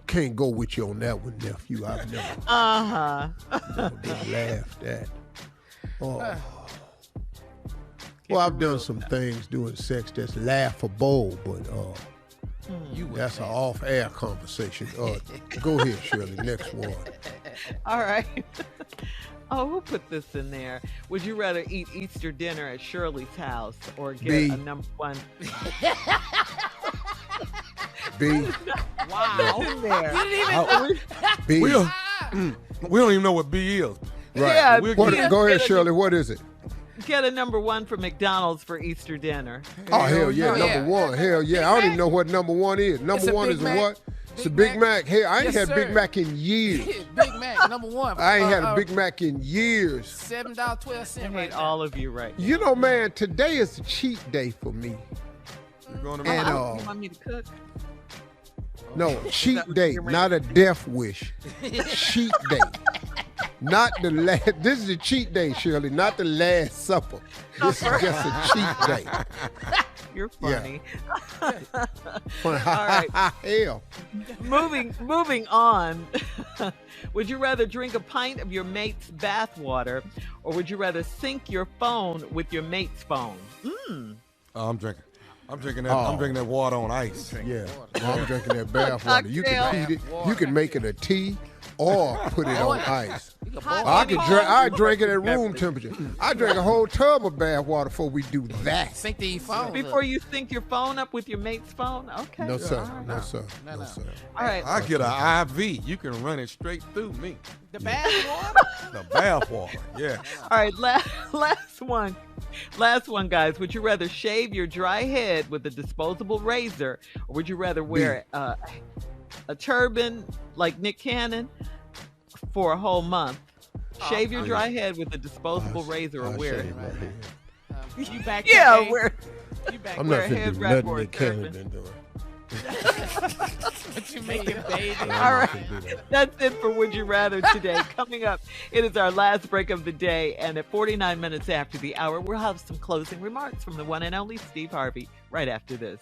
Speaker 1: can't go with you on that one, nephew. I've never been laughed at. Oh. Well, I've done some things during sex that's laughable, but that's an off-air conversation. Go ahead, Shirley. Next one.
Speaker 5: All right. Oh, who put this in there? Would you rather eat Easter dinner at Shirley's house or get
Speaker 1: B.
Speaker 5: a number one?
Speaker 1: B.
Speaker 5: Wow. In there.
Speaker 3: You didn't even.
Speaker 1: B.
Speaker 4: we don't even know what B is.
Speaker 1: Right.
Speaker 5: Yeah,
Speaker 1: Go ahead, Shirley. What is it?
Speaker 5: Get a number one for McDonald's for Easter dinner.
Speaker 1: Oh, hell yeah.
Speaker 3: yeah.
Speaker 1: Number one. Hell yeah. I don't even know what number one is.
Speaker 3: It's
Speaker 1: Number
Speaker 3: a
Speaker 1: one
Speaker 3: Big
Speaker 1: is a
Speaker 3: Mac.
Speaker 1: what? It's a
Speaker 3: Big
Speaker 1: Big
Speaker 3: Mac.
Speaker 1: Mac. Hey, I ain't
Speaker 3: Yes,
Speaker 1: had Big
Speaker 3: sir.
Speaker 1: Mac in years.
Speaker 3: Big Mac, number one.
Speaker 1: I ain't had a Big Mac in years.
Speaker 3: $7.12
Speaker 5: I
Speaker 3: right
Speaker 5: hate
Speaker 3: now.
Speaker 5: all of you right now.
Speaker 1: You know, man, today is a cheat day for me.
Speaker 4: You're going to
Speaker 1: And
Speaker 5: You want me to cook?
Speaker 1: no, cheat
Speaker 5: That was
Speaker 1: day,
Speaker 5: your
Speaker 1: not a death wish. Cheat day. Not the last. This is a cheat day, Shirley, not the Last Supper. This is just a cheat day.
Speaker 5: You're funny.
Speaker 1: Fun.
Speaker 5: right.
Speaker 1: Hell.
Speaker 5: Moving on. Would you rather drink a pint of your mate's bathwater, or would you rather sync your phone with your mate's phone?
Speaker 4: Oh, I'm drinking. I'm drinking that.
Speaker 1: Oh.
Speaker 4: I'm drinking that water on ice.
Speaker 1: Yeah, I'm drinking that bath water. You can
Speaker 5: Cocktail.
Speaker 1: heat it. You can make it a tea or put it on ice.
Speaker 3: You can
Speaker 5: Hot
Speaker 3: boil
Speaker 1: I
Speaker 3: it.
Speaker 1: can drink. I drink it at room temperature. I drink a whole tub of bath water before we do that.
Speaker 3: Sync these phones.
Speaker 5: Before you sync your phone up with your mate's phone? Okay.
Speaker 1: No sir.
Speaker 5: All right.
Speaker 1: No sir.
Speaker 3: No,
Speaker 1: No
Speaker 3: no.
Speaker 1: sir.
Speaker 5: All right.
Speaker 4: I get an IV. You can run it straight through me.
Speaker 3: The bath water?
Speaker 4: The bath water. Yeah.
Speaker 5: All right. Last one. Last one, guys. Would you rather shave your dry head with a disposable razor, or would you rather wear a turban like Nick Cannon for a whole month? Shave your dry head with a disposable razor, or
Speaker 1: I
Speaker 5: wear
Speaker 1: shave
Speaker 5: it.
Speaker 1: my head.
Speaker 7: You back
Speaker 5: Yeah,
Speaker 7: today?
Speaker 5: wear.
Speaker 7: You back
Speaker 1: I'm
Speaker 5: Wear
Speaker 1: not
Speaker 5: a
Speaker 1: finna
Speaker 5: head
Speaker 1: do
Speaker 5: wrap
Speaker 1: nothing
Speaker 5: or a
Speaker 1: that Cannon
Speaker 5: turban.
Speaker 1: been doing.
Speaker 3: What you mean, baby?
Speaker 1: I'm
Speaker 5: All
Speaker 1: not
Speaker 5: right.
Speaker 1: finna do that.
Speaker 5: That's it for Would You Rather today. Coming up, it is our last break of the day, and at 49 minutes after the hour, we'll have some closing remarks from the one and only Steve Harvey right after this.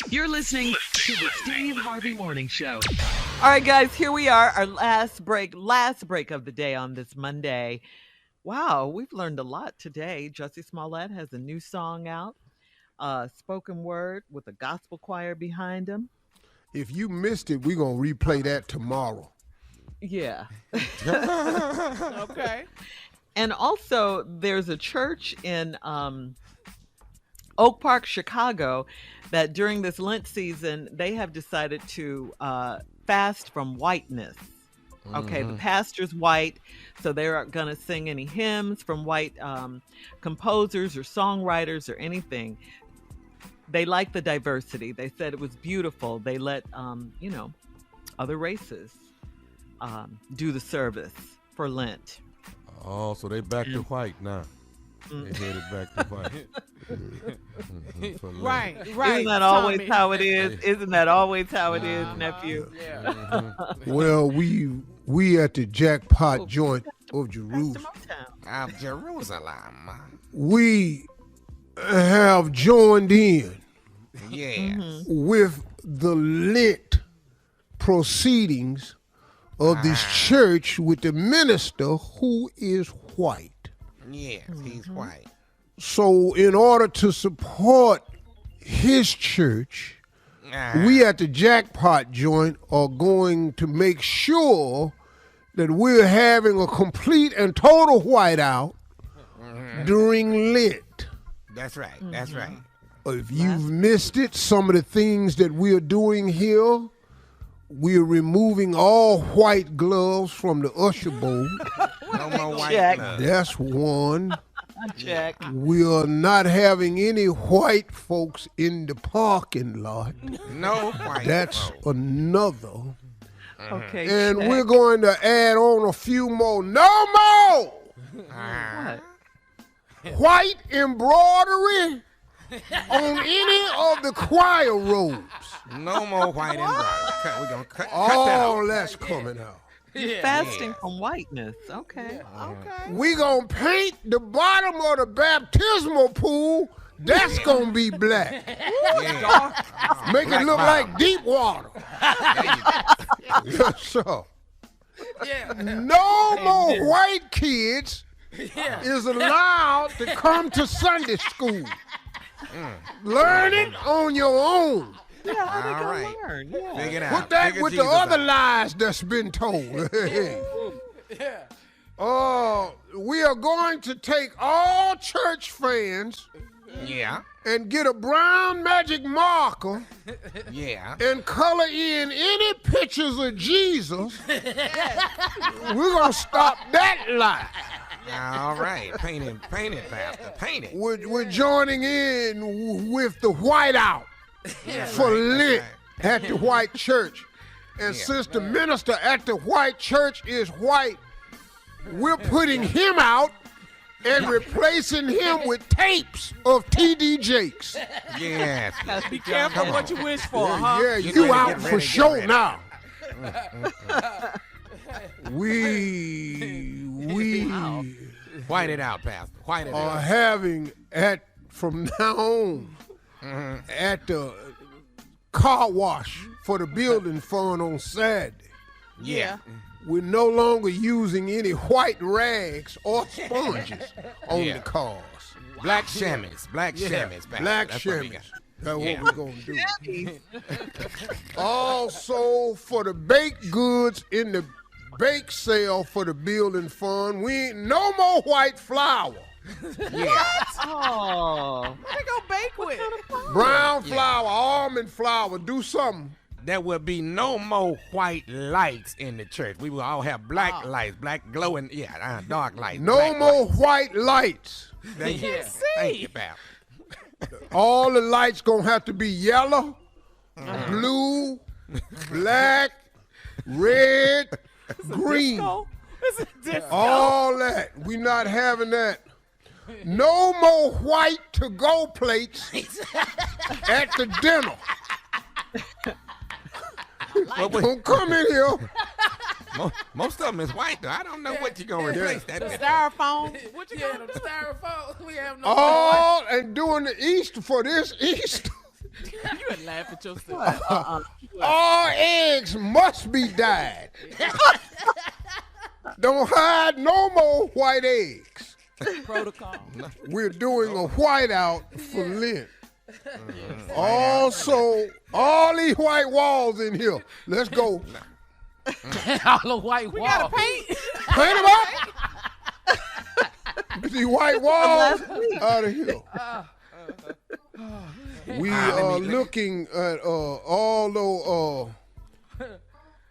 Speaker 2: You're listening to the Steve Harvey Morning Show.
Speaker 5: All right, guys, here we are, our last break of the day on this Monday. Wow, we've learned a lot today. Jussie Smollett has a new song out, spoken word with a gospel choir behind him.
Speaker 1: If you missed it, we're gonna replay that tomorrow.
Speaker 5: Yeah.
Speaker 7: Okay.
Speaker 5: And also, there's a church in Oak Park, Chicago, that during this Lent season, they have decided to fast from whiteness. Okay, the pastor's white, so they're going to sing any hymns from white composers or songwriters or anything. They like the diversity. They said it was beautiful. They let, other races do the service for Lent.
Speaker 4: Oh, so they back to white now. They headed back to white. For Lent.
Speaker 7: Right.
Speaker 5: Isn't that always
Speaker 7: Tommy.
Speaker 5: how it is? Isn't that always how it is, nephew?
Speaker 3: Yeah.
Speaker 1: Well, we at the jackpot joint of Jerusalem.
Speaker 6: Of Jerusalem.
Speaker 1: We have joined in
Speaker 6: Yes.
Speaker 1: with the Lent proceedings of this church with the minister who is white.
Speaker 6: Yes, he's white.
Speaker 1: So in order to support his church, we at the Jackpot joint are going to make sure that we're having a complete and total whiteout during Lent.
Speaker 6: That's right. That's right.
Speaker 1: If you've missed it, some of the things that we're doing here, we're removing all white gloves from the usher board.
Speaker 6: No more white gloves.
Speaker 1: That's one.
Speaker 5: Check.
Speaker 1: We are not having any white folks in the parking lot.
Speaker 6: No white.
Speaker 1: That's another.
Speaker 5: Okay.
Speaker 1: And
Speaker 5: check.
Speaker 1: we're going to add on a few more. No more white embroidery on any of the choir robes.
Speaker 6: No more white embroidery. We're going to cut that
Speaker 1: All
Speaker 6: out.
Speaker 1: that's coming out.
Speaker 5: Fasting from whiteness. Okay.
Speaker 1: We gonna paint the bottom of the baptismal pool. That's gonna be black. Make it look like deep water. Yes, sir. No more white kids is allowed to come to Sunday school. Learn it on your own.
Speaker 5: Yeah, how they
Speaker 6: All
Speaker 5: gonna
Speaker 6: right.
Speaker 5: learn? Yeah.
Speaker 6: Figure it out.
Speaker 1: Put that
Speaker 6: Figure
Speaker 1: with the
Speaker 6: Jesus
Speaker 1: other
Speaker 6: out.
Speaker 1: lies that's been told. We are going to take all church fans
Speaker 6: Yeah.
Speaker 1: and get a brown magic marker
Speaker 6: Yeah.
Speaker 1: and color in any pictures of Jesus. We're going to stop that lie.
Speaker 6: All right. Paint it, Pastor. Paint it.
Speaker 1: We're joining in with the whiteout for Lent at the white church. And since the minister at the white church is white, we're putting him out and replacing him with tapes of T.D. Jakes.
Speaker 6: Yes.
Speaker 7: Be careful what you wish for, huh?
Speaker 1: Yeah,
Speaker 6: Get
Speaker 1: you
Speaker 6: ready,
Speaker 1: out
Speaker 6: get
Speaker 1: for
Speaker 6: ready, get
Speaker 1: sure
Speaker 6: ready.
Speaker 1: now. We
Speaker 6: White it out, Pastor. White it
Speaker 1: are
Speaker 6: out.
Speaker 1: having from now on at the car wash for the building fund on Saturday.
Speaker 6: Yeah.
Speaker 1: We're no longer using any white rags or sponges on
Speaker 6: Yeah.
Speaker 1: the cars.
Speaker 6: Black chamois. Black chamois, Pastor.
Speaker 1: Black
Speaker 6: That's what we
Speaker 1: chamois.
Speaker 6: got.
Speaker 1: That's
Speaker 6: Yeah.
Speaker 1: what we're going to do. Also, for the baked goods in the bake sale for the building fund, we ain't no more white flour.
Speaker 6: Yeah.
Speaker 5: Oh.
Speaker 7: What they gonna bake with?
Speaker 1: Brown flour, almond flour, do something.
Speaker 6: There will be no more white lights in the church. We will all have black lights, black glowing, dark lights.
Speaker 1: No
Speaker 6: black
Speaker 1: more
Speaker 6: lights.
Speaker 1: white lights.
Speaker 6: Thank you. Thank you, Pastor.
Speaker 1: All the lights gonna have to be yellow, blue, black, red, green.
Speaker 7: It's a disco.
Speaker 1: All that. We not having that. No more white to-go plates at the dinner. Don't come in here.
Speaker 6: Most of them is white, though. I don't know what you're going to replace that with.
Speaker 7: Styrofoam. What you
Speaker 3: Yeah,
Speaker 7: gonna
Speaker 3: the
Speaker 7: do?
Speaker 3: styrofoam. We have no.
Speaker 1: All and doing the Easter for this Easter.
Speaker 7: You would laugh at yourself.
Speaker 1: All eggs must be dyed. Don't hide no more white eggs.
Speaker 7: Protocol.
Speaker 1: We're doing a whiteout for Lent. Also, all these white walls in here. Let's go.
Speaker 3: all the white
Speaker 7: We
Speaker 3: walls.
Speaker 7: gotta paint.
Speaker 1: Paint them up. Get these white walls out of here. We are looking at although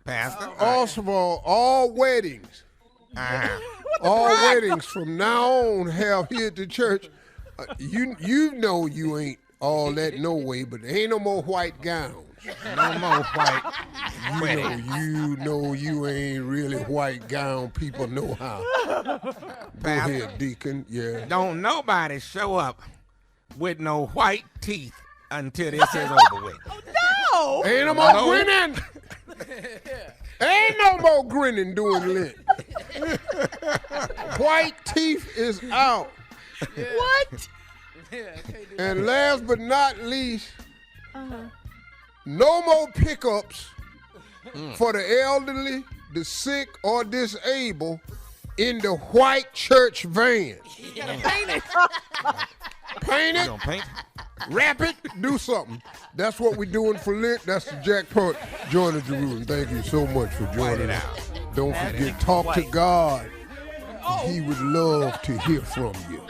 Speaker 6: Pastor.
Speaker 1: also all weddings. All weddings from now on have here at the church. You know you ain't all that no way, but there ain't no more white gowns.
Speaker 6: No more white wedding.
Speaker 1: You know you ain't really white gown. People know how. Go ahead, Deacon. Yeah.
Speaker 6: Don't nobody show up with no white teeth until this is over with.
Speaker 7: No.
Speaker 1: Ain't no more
Speaker 6: No.
Speaker 1: grinning. Ain't no more grinning doing Lent. White teeth is out.
Speaker 5: What?
Speaker 1: And last but not least, no more pickups for the elderly the sick or disabled in the white church van.
Speaker 3: You gotta paint it.
Speaker 1: Paint
Speaker 4: You
Speaker 1: it,
Speaker 4: gonna paint?
Speaker 1: wrap it, do something. That's what we're doing for Lent. That's the jackpot. Join the Jerusalem. Thank you so much for joining us. Don't forget, talk to God. He would love to hear from you.